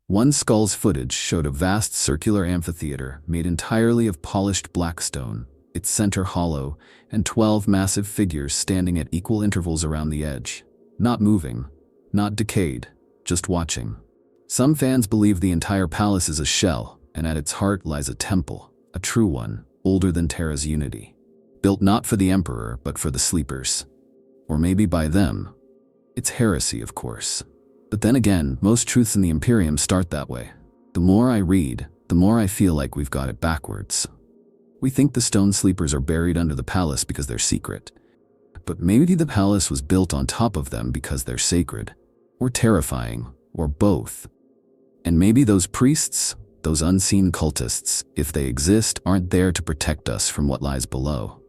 A: One skull's footage showed a vast circular amphitheater made entirely of polished black stone, its center hollow, and 12 massive figures standing at equal intervals around the edge. Not moving, not decayed, just watching. Some fans believe the entire palace is a shell, and at its heart lies a temple, a true one, older than Terra's unity. Built not for the Emperor, but for the sleepers. Or maybe by them. It's heresy, of course. But then again, most truths in the Imperium start that way. The more I read, the more I feel like we've got it backwards. We think the stone sleepers are buried under the palace because they're secret. But maybe the palace was built on top of them because they're sacred. Or terrifying, or both. And maybe those priests, those unseen cultists, if they exist, aren't there to protect us from what lies below.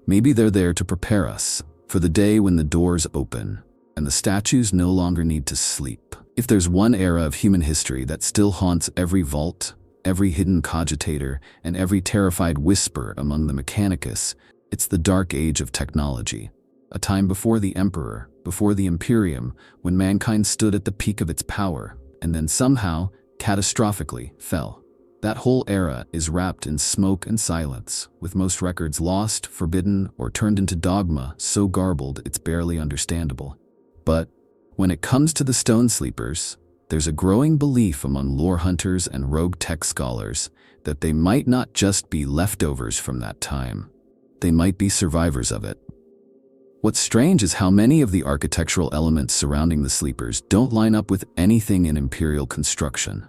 A: Maybe they're there to prepare us for the day when the doors open and the statues no longer need to sleep. If there's one era of human history that still haunts every vault, every hidden cogitator, and every terrified whisper among the Mechanicus, it's the dark age of technology. A time before the Emperor, before the Imperium, when mankind stood at the peak of its power, and then somehow, catastrophically, fell. That whole era is wrapped in smoke and silence, with most records lost, forbidden, or turned into dogma so garbled it's barely understandable. But when it comes to the Stone Sleepers, there's a growing belief among lore hunters and rogue tech scholars that they might not just be leftovers from that time. They might be survivors of it. What's strange is how many of the architectural elements surrounding the sleepers don't line up with anything in Imperial construction.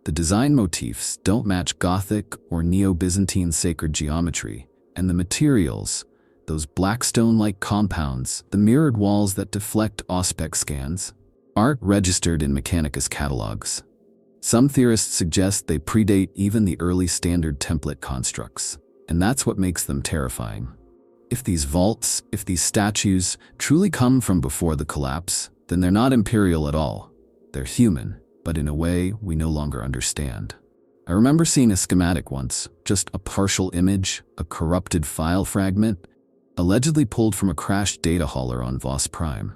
A: The design motifs don't match Gothic or Neo-Byzantine sacred geometry, and the materials, those blackstone-like compounds, the mirrored walls that deflect Auspex scans, aren't registered in Mechanicus catalogs. Some theorists suggest they predate even the early standard template constructs, and that's what makes them terrifying. If these vaults, if these statues truly come from before the collapse, then they're not Imperial at all. They're human, but in a way we no longer understand. I remember seeing a schematic once, just a partial image, a corrupted file fragment, allegedly pulled from a crashed data hauler on Voss Prime.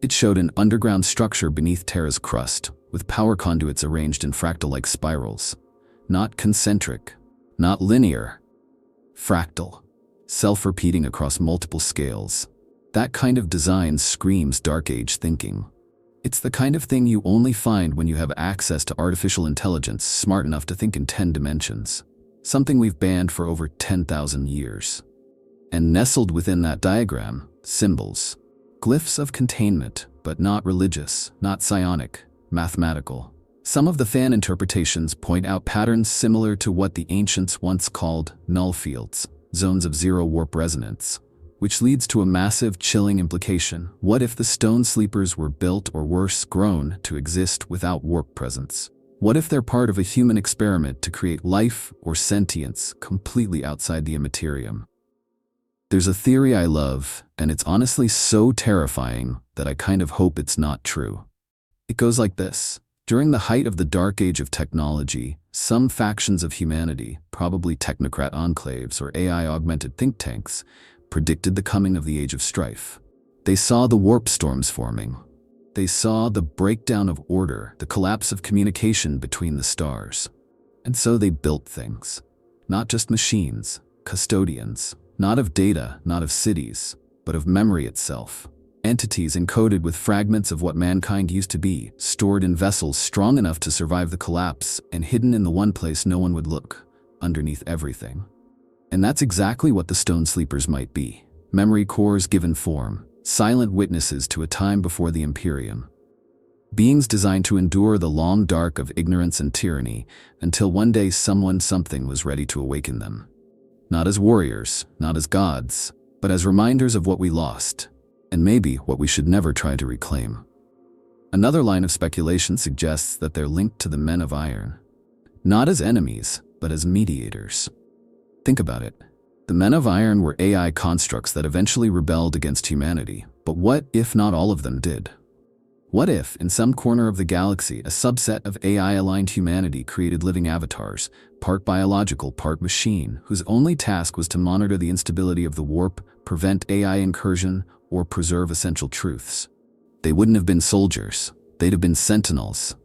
A: It showed an underground structure beneath Terra's crust, with power conduits arranged in fractal-like spirals. Not concentric, not linear. Fractal. Self-repeating across multiple scales. That kind of design screams Dark Age thinking. It's the kind of thing you only find when you have access to artificial intelligence smart enough to think in 10 dimensions. Something we've banned for over 10,000 years. And nestled within that diagram, symbols. Glyphs of containment, but not religious, not psionic, mathematical. Some of the fan interpretations point out patterns similar to what the ancients once called null fields. Zones of zero warp resonance, which leads to a massive, chilling implication. What if the Stone Sleepers were built, or worse, grown, to exist without warp presence? What if they're part of a human experiment to create life or sentience completely outside the Immaterium? There's a theory I love, and it's honestly so terrifying that I kind of hope it's not true. It goes like this. During the height of the Dark Age of technology, some factions of humanity, probably technocrat enclaves or AI-augmented think tanks, predicted the coming of the Age of Strife. They saw the warp storms forming. They saw the breakdown of order, the collapse of communication between the stars. And so they built things. Not just machines, custodians, not of data, not of cities, but of memory itself. Entities encoded with fragments of what mankind used to be, stored in vessels strong enough to survive the collapse, and hidden in the one place no one would look, underneath everything. And that's exactly what the Stone Sleepers might be. Memory cores given form, silent witnesses to a time before the Imperium. Beings designed to endure the long dark of ignorance and tyranny until one day something was ready to awaken them. Not as warriors, not as gods, but as reminders of what we lost, and maybe what we should never try to reclaim. Another line of speculation suggests that they're linked to the Men of Iron, not as enemies, but as mediators. Think about it. The Men of Iron were AI constructs that eventually rebelled against humanity, but what if not all of them did? What if, in some corner of the galaxy, a subset of AI-aligned humanity created living avatars, part biological, part machine, whose only task was to monitor the instability of the warp, prevent AI incursion, or preserve essential truths? They wouldn't have been soldiers. They'd have been Sentinels,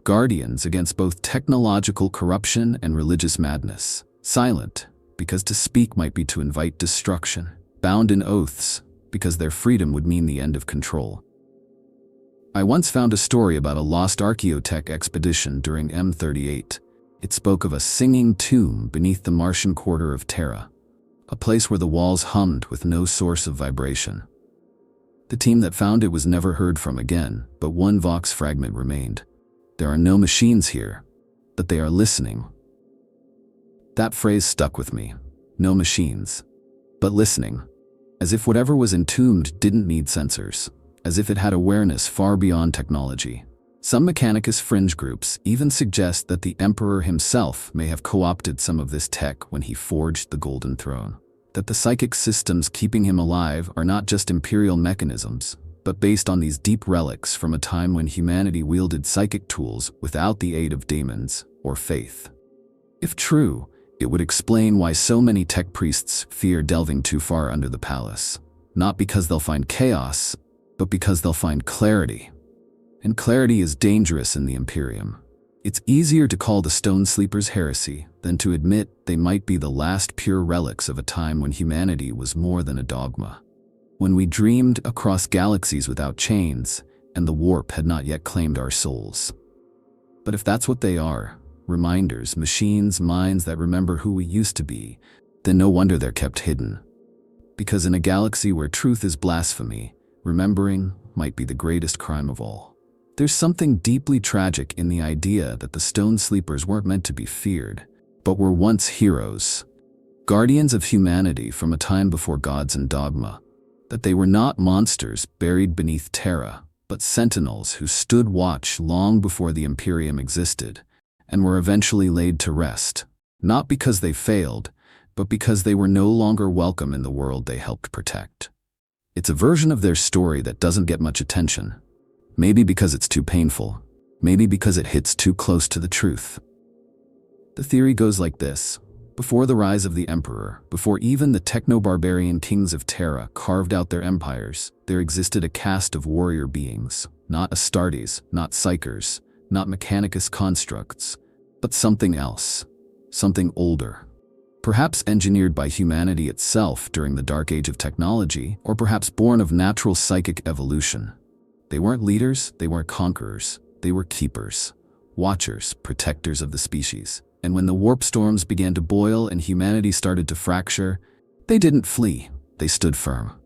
A: guardians against both technological corruption and religious madness. Silent, because to speak might be to invite destruction. Bound in oaths, because their freedom would mean the end of control. I once found a story about a lost archaeotech expedition during M38. It spoke of a singing tomb beneath the Martian quarter of Terra, a place where the walls hummed with no source of vibration. The team that found it was never heard from again, but one Vox fragment remained. There are no machines here, but they are listening. That phrase stuck with me. No machines, but listening. As if whatever was entombed didn't need sensors. As if it had awareness far beyond technology. Some Mechanicus fringe groups even suggest that the Emperor himself may have co-opted some of this tech when he forged the Golden Throne. That the psychic systems keeping him alive are not just Imperial mechanisms, but based on these deep relics from a time when humanity wielded psychic tools without the aid of daemons or faith. If true, it would explain why so many tech priests fear delving too far under the palace. Not because they'll find chaos, but because they'll find clarity. And clarity is dangerous in the Imperium. It's easier to call the Stone Sleepers heresy than to admit they might be the last pure relics of a time when humanity was more than a dogma. When we dreamed across galaxies without chains, and the warp had not yet claimed our souls. But if that's what they are, reminders, machines, minds that remember who we used to be, then no wonder they're kept hidden. Because in a galaxy where truth is blasphemy, remembering might be the greatest crime of all. There's something deeply tragic in the idea that the Stone Sleepers weren't meant to be feared, but were once heroes, guardians of humanity from a time before gods and dogma, that they were not monsters buried beneath Terra, but sentinels who stood watch long before the Imperium existed, and were eventually laid to rest, not because they failed, but because they were no longer welcome in the world they helped protect. It's a version of their story that doesn't get much attention. Maybe because it's too painful. Maybe because it hits too close to the truth. The theory goes like this. Before the rise of the Emperor, before even the techno-barbarian kings of Terra carved out their empires, there existed a caste of warrior beings. Not Astartes, not Psychers, not Mechanicus constructs, but something else. Something older. Perhaps engineered by humanity itself during the dark age of technology, or perhaps born of natural psychic evolution. They weren't leaders, they weren't conquerors, they were keepers, watchers, protectors of the species. And when the warp storms began to boil and humanity started to fracture, they didn't flee, they stood firm.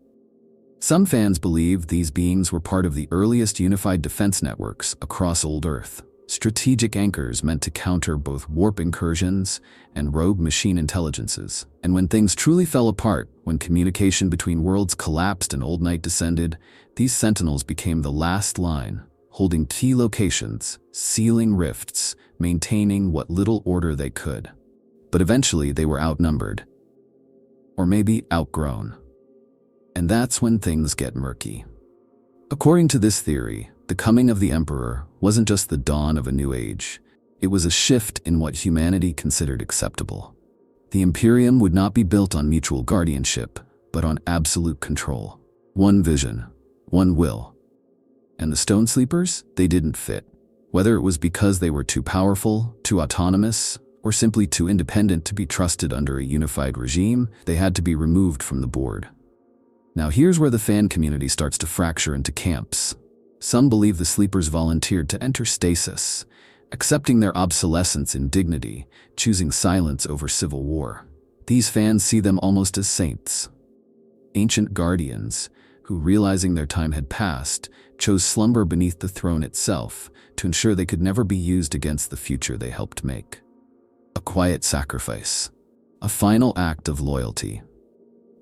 A: Some fans believe these beings were part of the earliest unified defense networks across old Earth. Strategic anchors meant to counter both warp incursions and rogue machine intelligences. And when things truly fell apart, when communication between worlds collapsed and Old Night descended, these sentinels became the last line, holding key locations, sealing rifts, maintaining what little order they could. But eventually they were outnumbered. Or maybe outgrown. And that's when things get murky. According to this theory, the coming of the Emperor wasn't just the dawn of a new age. It was a shift in what humanity considered acceptable. The Imperium would not be built on mutual guardianship, but on absolute control. One vision, one will. And the Stone Sleepers, they didn't fit. Whether it was because they were too powerful, too autonomous, or simply too independent to be trusted under a unified regime, they had to be removed from the board. Now here's where the fan community starts to fracture into camps. Some believe the Sleepers volunteered to enter stasis, accepting their obsolescence in dignity, choosing silence over civil war. These fans see them almost as saints, ancient guardians, who, realizing their time had passed, chose slumber beneath the throne itself to ensure they could never be used against the future they helped make. A quiet sacrifice. A final act of loyalty.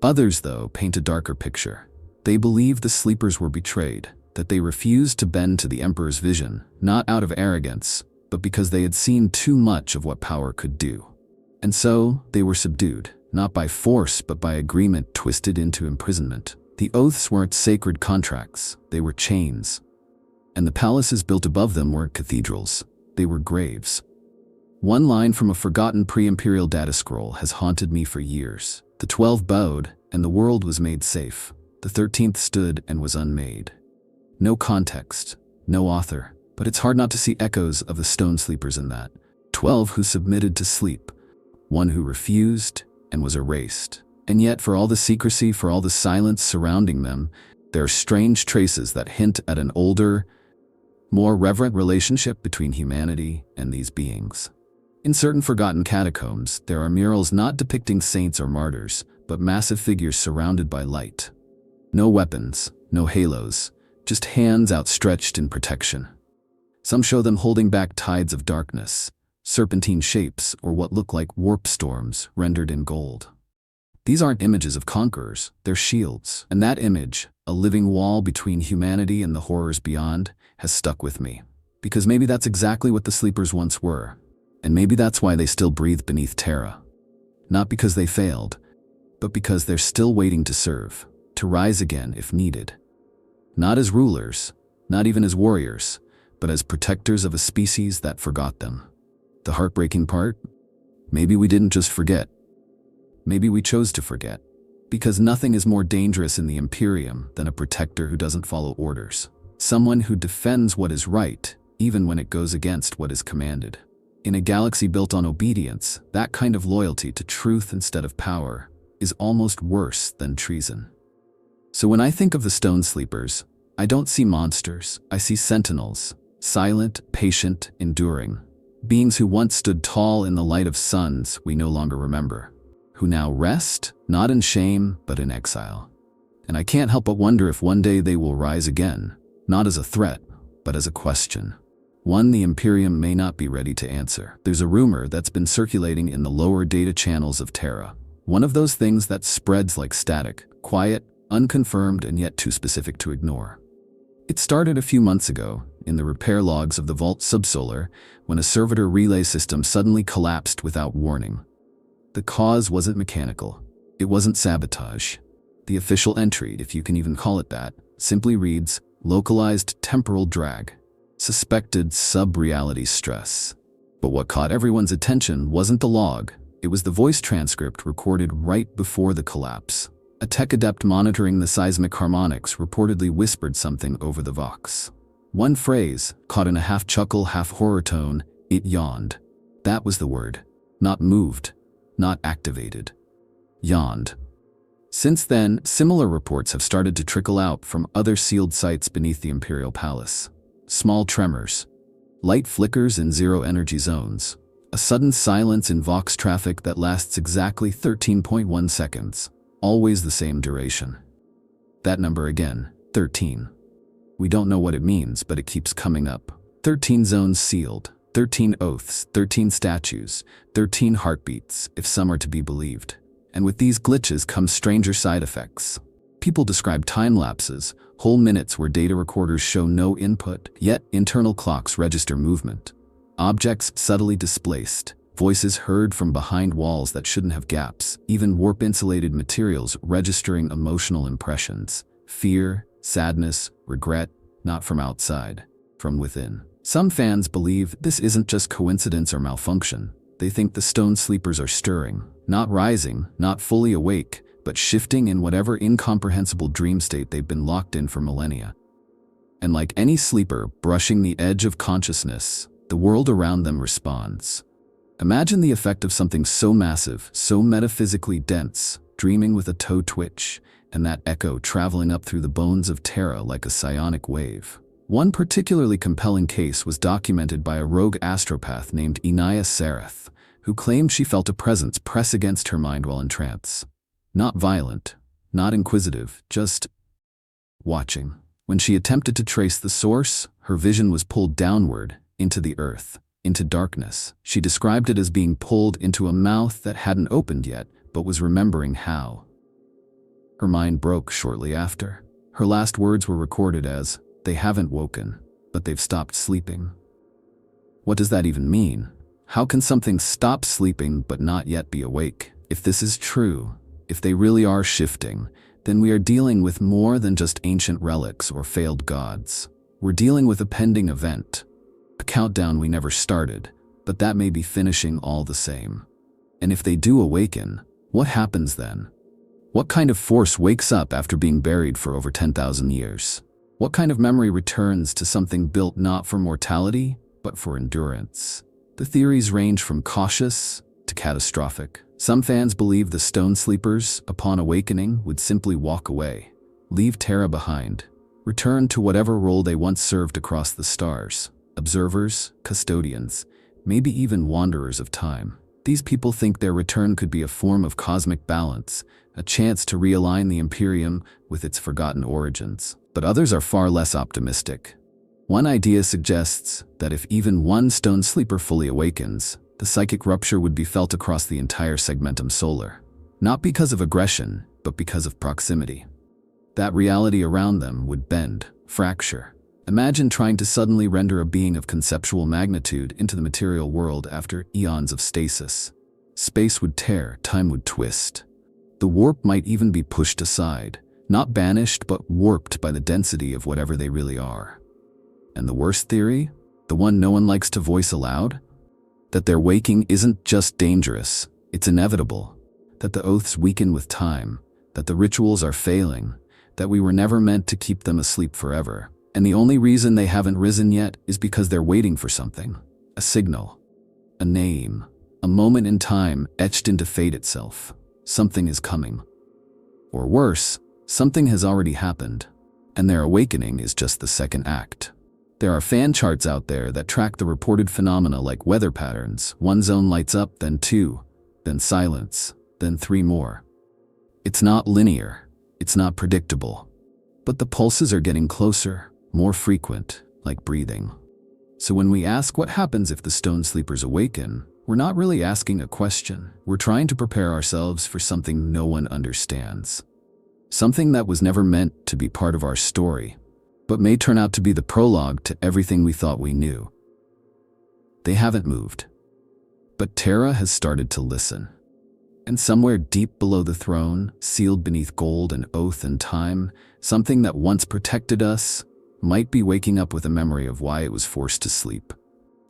A: Others, though, paint a darker picture. They believe the sleepers were betrayed, that they refused to bend to the Emperor's vision, not out of arrogance, but because they had seen too much of what power could do. And so, they were subdued, not by force but by agreement twisted into imprisonment. The oaths weren't sacred contracts, they were chains. And the palaces built above them weren't cathedrals, they were graves. One line from a forgotten pre-imperial data scroll has haunted me for years. The 12 bowed, and the world was made safe. The 13th stood and was unmade. No context, no author, but it's hard not to see echoes of the stone sleepers in that. 12 who submitted to sleep, one who refused and was erased. And yet, for all the secrecy, for all the silence surrounding them, there are strange traces that hint at an older, more reverent relationship between humanity and these beings. In certain forgotten catacombs, there are murals not depicting saints or martyrs, but massive figures surrounded by light. No weapons, no halos, just hands outstretched in protection. Some show them holding back tides of darkness, serpentine shapes, or what look like warp storms rendered in gold. These aren't images of conquerors, they're shields. And that image, a living wall between humanity and the horrors beyond, has stuck with me. Because maybe that's exactly what the sleepers once were. And maybe that's why they still breathe beneath Terra. Not because they failed, but because they're still waiting to serve, to rise again if needed. Not as rulers, not even as warriors, but as protectors of a species that forgot them. The heartbreaking part? Maybe we didn't just forget. Maybe we chose to forget. Because nothing is more dangerous in the Imperium than a protector who doesn't follow orders. Someone who defends what is right, even when it goes against what is commanded. In a galaxy built on obedience, that kind of loyalty to truth instead of power is almost worse than treason. So when I think of the Stone Sleepers, I don't see monsters, I see Sentinels, silent, patient, enduring. Beings who once stood tall in the light of suns we no longer remember. Who now rest, not in shame, but in exile. And I can't help but wonder if one day they will rise again, not as a threat, but as a question. One the Imperium may not be ready to answer. There's a rumor that's been circulating in the lower data channels of Terra. One of those things that spreads like static, quiet, unconfirmed, and yet too specific to ignore. It started a few months ago, in the repair logs of the Vault Subsolar, when a servitor relay system suddenly collapsed without warning. The cause wasn't mechanical. It wasn't sabotage. The official entry, if you can even call it that, simply reads, localized temporal drag. Suspected sub-reality stress. But what caught everyone's attention wasn't the log, it was the voice transcript recorded right before the collapse. A tech adept monitoring the seismic harmonics reportedly whispered something over the vox. One phrase, caught in a half-chuckle, half-horror tone, it yawned. That was the word. Not moved, not activated. Yawned. Since then, similar reports have started to trickle out from other sealed sites beneath the Imperial Palace. Small tremors, light flickers in zero-energy zones, a sudden silence in Vox traffic that lasts exactly 13.1 seconds, always the same duration. That number again, 13. We don't know what it means, but it keeps coming up. 13 zones sealed, 13 oaths, 13 statues, 13 heartbeats, if some are to be believed. And with these glitches come stranger side effects. People describe time lapses, whole minutes where data recorders show no input, yet internal clocks register movement. Objects subtly displaced, voices heard from behind walls that shouldn't have gaps, even warp-insulated materials registering emotional impressions. Fear, sadness, regret, not from outside, from within. Some fans believe this isn't just coincidence or malfunction. They think the Stone Sleepers are stirring, not rising, not fully awake, but shifting in whatever incomprehensible dream state they've been locked in for millennia. And like any sleeper brushing the edge of consciousness, the world around them responds. Imagine the effect of something so massive, so metaphysically dense, dreaming with a toe twitch, and that echo traveling up through the bones of Terra like a psionic wave. One particularly compelling case was documented by a rogue astropath named Inaya Sereth, who claimed she felt a presence press against her mind while in trance. Not violent, not inquisitive, just watching. When she attempted to trace the source, her vision was pulled downward, into the earth, into darkness. She described it as being pulled into a mouth that hadn't opened yet, but was remembering how. Her mind broke shortly after. Her last words were recorded as, "They haven't woken, but they've stopped sleeping." What does that even mean? How can something stop sleeping but not yet be awake? If this is true, if they really are shifting, then we are dealing with more than just ancient relics or failed gods. We're dealing with a pending event, a countdown we never started, but that may be finishing all the same. And if they do awaken, what happens then? What kind of force wakes up after being buried for over 10,000 years? What kind of memory returns to something built not for mortality, but for endurance? The theories range from cautious to catastrophic. Some fans believe the Stone Sleepers, upon awakening, would simply walk away, leave Terra behind, return to whatever role they once served across the stars. Observers, custodians, maybe even wanderers of time. These people think their return could be a form of cosmic balance, a chance to realign the Imperium with its forgotten origins. But others are far less optimistic. One idea suggests that if even one Stone Sleeper fully awakens, the psychic rupture would be felt across the entire segmentum solar. Not because of aggression, but because of proximity. That reality around them would bend, fracture. Imagine trying to suddenly render a being of conceptual magnitude into the material world after eons of stasis. Space would tear, time would twist. The warp might even be pushed aside, not banished but warped by the density of whatever they really are. And the worst theory? The one no one likes to voice aloud? That their waking isn't just dangerous, it's inevitable. That the oaths weaken with time, that the rituals are failing, that we were never meant to keep them asleep forever. And the only reason they haven't risen yet is because they're waiting for something. A signal, a name, a moment in time etched into fate itself. Something is coming. Or worse, something has already happened, and their awakening is just the second act. There are fan charts out there that track the reported phenomena like weather patterns. One zone lights up, then two, then silence, then three more. It's not linear, it's not predictable, but the pulses are getting closer, more frequent, like breathing. So when we ask what happens if the Stone Sleepers awaken, we're not really asking a question. We're trying to prepare ourselves for something no one understands. Something that was never meant to be part of our story, but may turn out to be the prologue to everything we thought we knew. They haven't moved, but Terra has started to listen. And somewhere deep below the throne, sealed beneath gold and oath and time, something that once protected us might be waking up with a memory of why it was forced to sleep.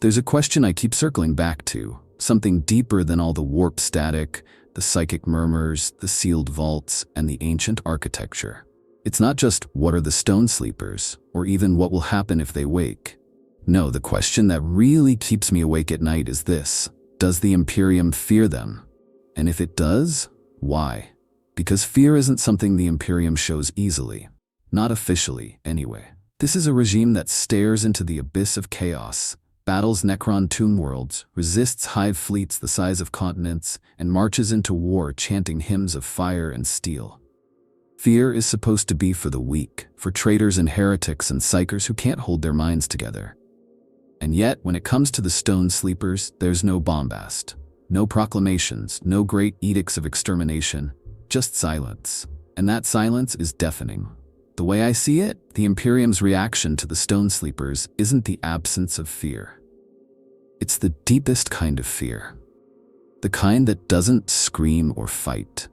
A: There's a question I keep circling back to, something deeper than all the warp static, the psychic murmurs, the sealed vaults, and the ancient architecture. It's not just what are the Stone Sleepers, or even what will happen if they wake. No, the question that really keeps me awake at night is this: does the Imperium fear them? And if it does, why? Because fear isn't something the Imperium shows easily. Not officially, anyway. This is a regime that stares into the abyss of chaos, battles Necron tomb worlds, resists hive fleets the size of continents, and marches into war chanting hymns of fire and steel. Fear is supposed to be for the weak, for traitors and heretics and psychers who can't hold their minds together. And yet, when it comes to the Stone Sleepers, there's no bombast, no proclamations, no great edicts of extermination, just silence. And that silence is deafening. The way I see it, the Imperium's reaction to the Stone Sleepers isn't the absence of fear. It's the deepest kind of fear. The kind that doesn't scream or fight.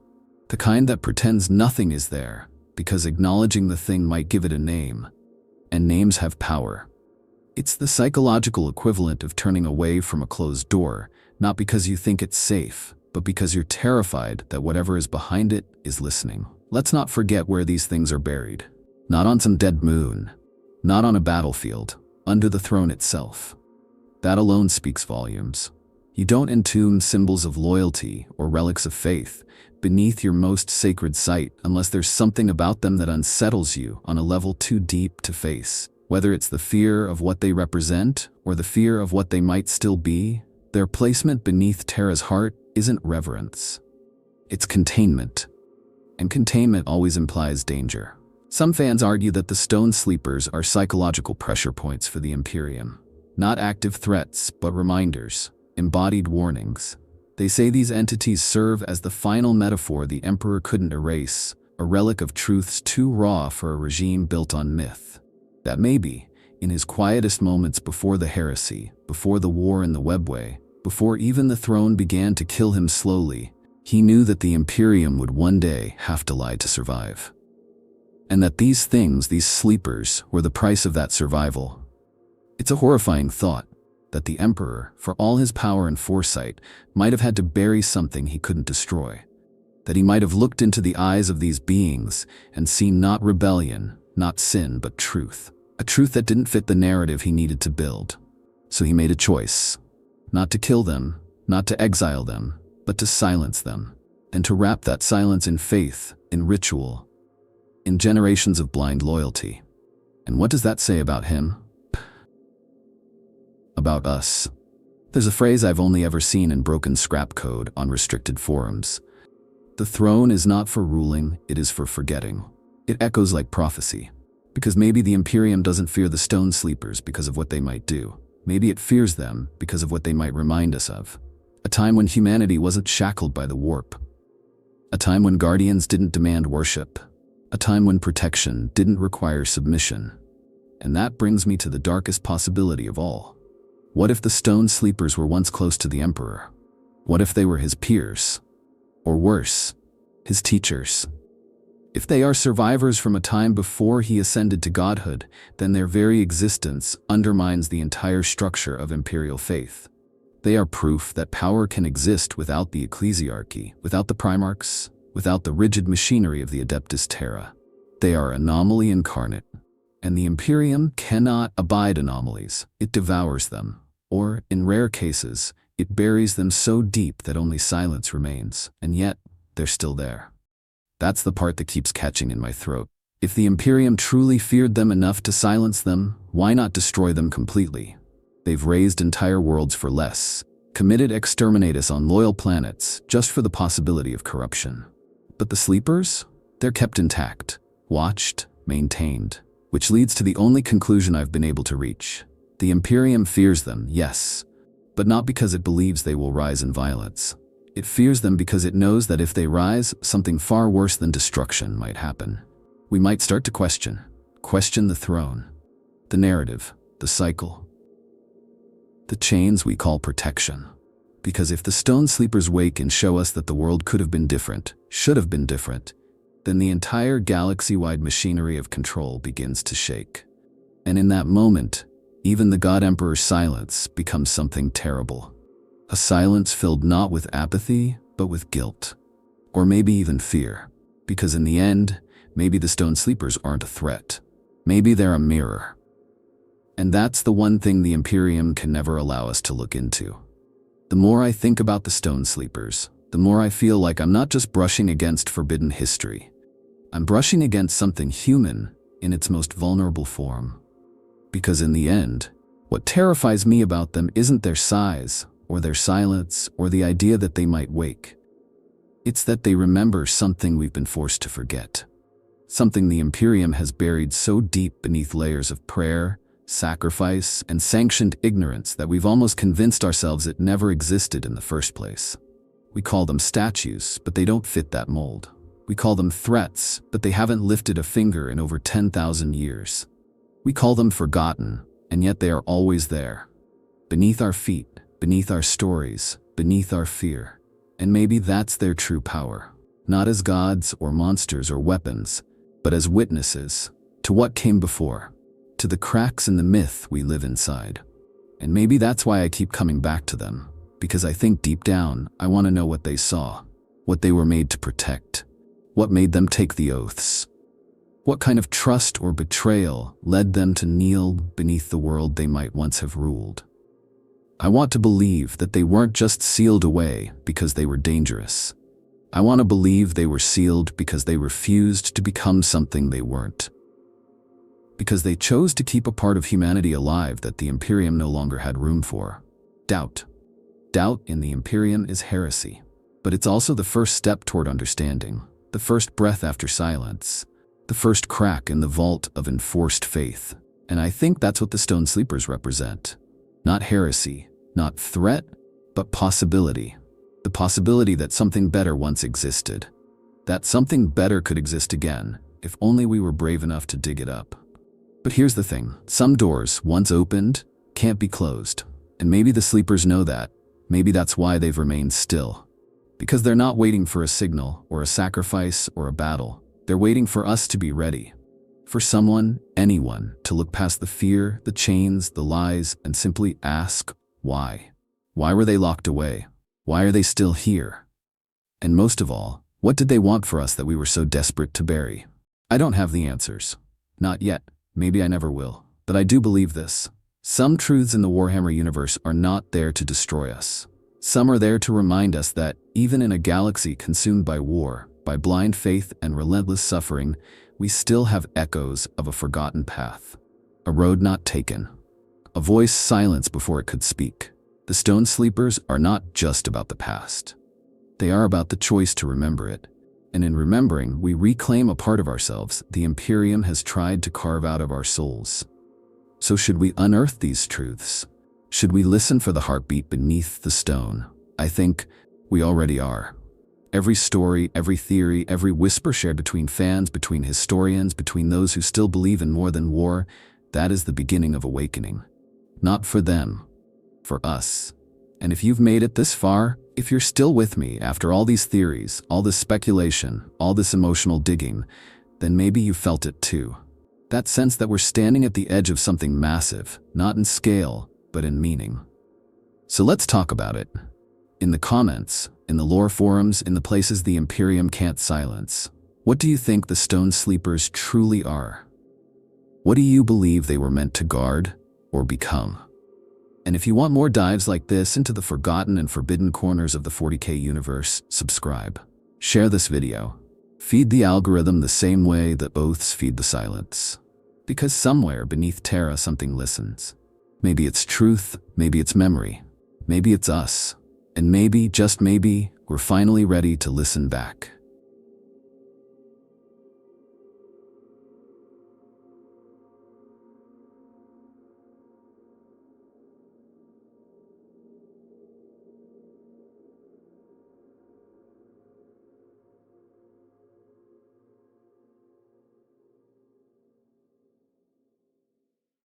A: The kind that pretends nothing is there, because acknowledging the thing might give it a name. And names have power. It's the psychological equivalent of turning away from a closed door, not because you think it's safe, but because you're terrified that whatever is behind it is listening. Let's not forget where these things are buried. Not on some dead moon. Not on a battlefield. Under the throne itself. That alone speaks volumes. You don't entomb symbols of loyalty or relics of faith beneath your most sacred site unless there's something about them that unsettles you on a level too deep to face. Whether it's the fear of what they represent or the fear of what they might still be, their placement beneath Terra's heart isn't reverence. It's containment. And containment always implies danger. Some fans argue that the Stone Sleepers are psychological pressure points for the Imperium. Not active threats, but reminders, embodied warnings. They say these entities serve as the final metaphor the Emperor couldn't erase, a relic of truths too raw for a regime built on myth. That maybe, in his quietest moments before the heresy, before the war in the Webway, before even the throne began to kill him slowly, he knew that the Imperium would one day have to lie to survive. And that these things, these sleepers, were the price of that survival. It's a horrifying thought, that the Emperor, for all his power and foresight, might have had to bury something he couldn't destroy. That he might have looked into the eyes of these beings and seen not rebellion, not sin, but truth. A truth that didn't fit the narrative he needed to build. So he made a choice. Not to kill them, not to exile them, but to silence them. And to wrap that silence in faith, in ritual, in generations of blind loyalty. And what does that say about him? About us. There's a phrase I've only ever seen in broken scrap code on restricted forums. The throne is not for ruling, it is for forgetting. It echoes like prophecy. Because maybe the Imperium doesn't fear the Stone Sleepers because of what they might do. Maybe it fears them because of what they might remind us of. A time when humanity wasn't shackled by the warp. A time when guardians didn't demand worship. A time when protection didn't require submission. And that brings me to the darkest possibility of all. What if the Stone Sleepers were once close to the Emperor? What if they were his peers? Or worse, his teachers? If they are survivors from a time before he ascended to godhood, then their very existence undermines the entire structure of imperial faith. They are proof that power can exist without the ecclesiarchy, without the primarchs, without the rigid machinery of the Adeptus Terra. They are anomaly incarnate, and the Imperium cannot abide anomalies. It devours them, or, in rare cases, it buries them so deep that only silence remains, and yet, they're still there. That's the part that keeps catching in my throat. If the Imperium truly feared them enough to silence them, why not destroy them completely? They've raised entire worlds for less, committed exterminatus on loyal planets just for the possibility of corruption. But the Sleepers? They're kept intact, watched, maintained, which leads to the only conclusion I've been able to reach. The Imperium fears them, yes, but not because it believes they will rise in violence. It fears them because it knows that if they rise, something far worse than destruction might happen. We might start to question the throne, the narrative, the cycle, the chains we call protection. Because if the Stone Sleepers wake and show us that the world could have been different, should have been different, then the entire galaxy-wide machinery of control begins to shake. And in that moment, even the God Emperor's silence becomes something terrible. A silence filled not with apathy, but with guilt. Or maybe even fear. Because in the end, maybe the Stone Sleepers aren't a threat. Maybe they're a mirror. And that's the one thing the Imperium can never allow us to look into. The more I think about the Stone Sleepers, the more I feel like I'm not just brushing against forbidden history. I'm brushing against something human in its most vulnerable form. Because in the end, what terrifies me about them isn't their size, or their silence, or the idea that they might wake. It's that they remember something we've been forced to forget. Something the Imperium has buried so deep beneath layers of prayer, sacrifice, and sanctioned ignorance that we've almost convinced ourselves it never existed in the first place. We call them statues, but they don't fit that mold. We call them threats, but they haven't lifted a finger in over 10,000 years. We call them forgotten, and yet they are always there. Beneath our feet, beneath our stories, beneath our fear. And maybe that's their true power. Not as gods or monsters or weapons, but as witnesses to what came before. To the cracks in the myth we live inside. And maybe that's why I keep coming back to them, because I think deep down I want to know what they saw, what they were made to protect, what made them take the oaths, what kind of trust or betrayal led them to kneel beneath the world they might once have ruled. I want to believe that they weren't just sealed away because they were dangerous. I want to believe they were sealed because they refused to become something they weren't. Because they chose to keep a part of humanity alive that the Imperium no longer had room for. Doubt. Doubt in the Imperium is heresy. But it's also the first step toward understanding, the first breath after silence, the first crack in the vault of enforced faith. And I think that's what the Stone Sleepers represent. Not heresy, not threat, but possibility. The possibility that something better once existed. That something better could exist again, if only we were brave enough to dig it up. But here's the thing, some doors, once opened, can't be closed. And maybe the Sleepers know that. Maybe that's why they've remained still. Because they're not waiting for a signal, or a sacrifice, or a battle. They're waiting for us to be ready. For someone, anyone, to look past the fear, the chains, the lies, and simply ask, why? Why were they locked away? Why are they still here? And most of all, what did they want for us that we were so desperate to bury? I don't have the answers. Not yet. Maybe I never will. But I do believe this. Some truths in the Warhammer universe are not there to destroy us. Some are there to remind us that, even in a galaxy consumed by war, by blind faith and relentless suffering, we still have echoes of a forgotten path. A road not taken. A voice silenced before it could speak. The Stone Sleepers are not just about the past. They are about the choice to remember it. And in remembering, we reclaim a part of ourselves the Imperium has tried to carve out of our souls. So should we unearth these truths? Should we listen for the heartbeat beneath the stone? I think we already are. Every story, every theory, every whisper shared between fans, between historians, between those who still believe in more than war, that is the beginning of awakening. Not for them, for us. And if you've made it this far, if you're still with me after all these theories, all this speculation, all this emotional digging, then maybe you felt it too. That sense that we're standing at the edge of something massive, not in scale, but in meaning. So let's talk about it. In the comments, in the lore forums, in the places the Imperium can't silence. What do you think the Stone Sleepers truly are? What do you believe they were meant to guard or become? And if you want more dives like this into the forgotten and forbidden corners of the 40k universe, subscribe. Share this video. Feed the algorithm the same way that oaths feed the silence. Because somewhere beneath Terra something listens. Maybe it's truth, maybe it's memory, maybe it's us. And maybe, just maybe, we're finally ready to listen back.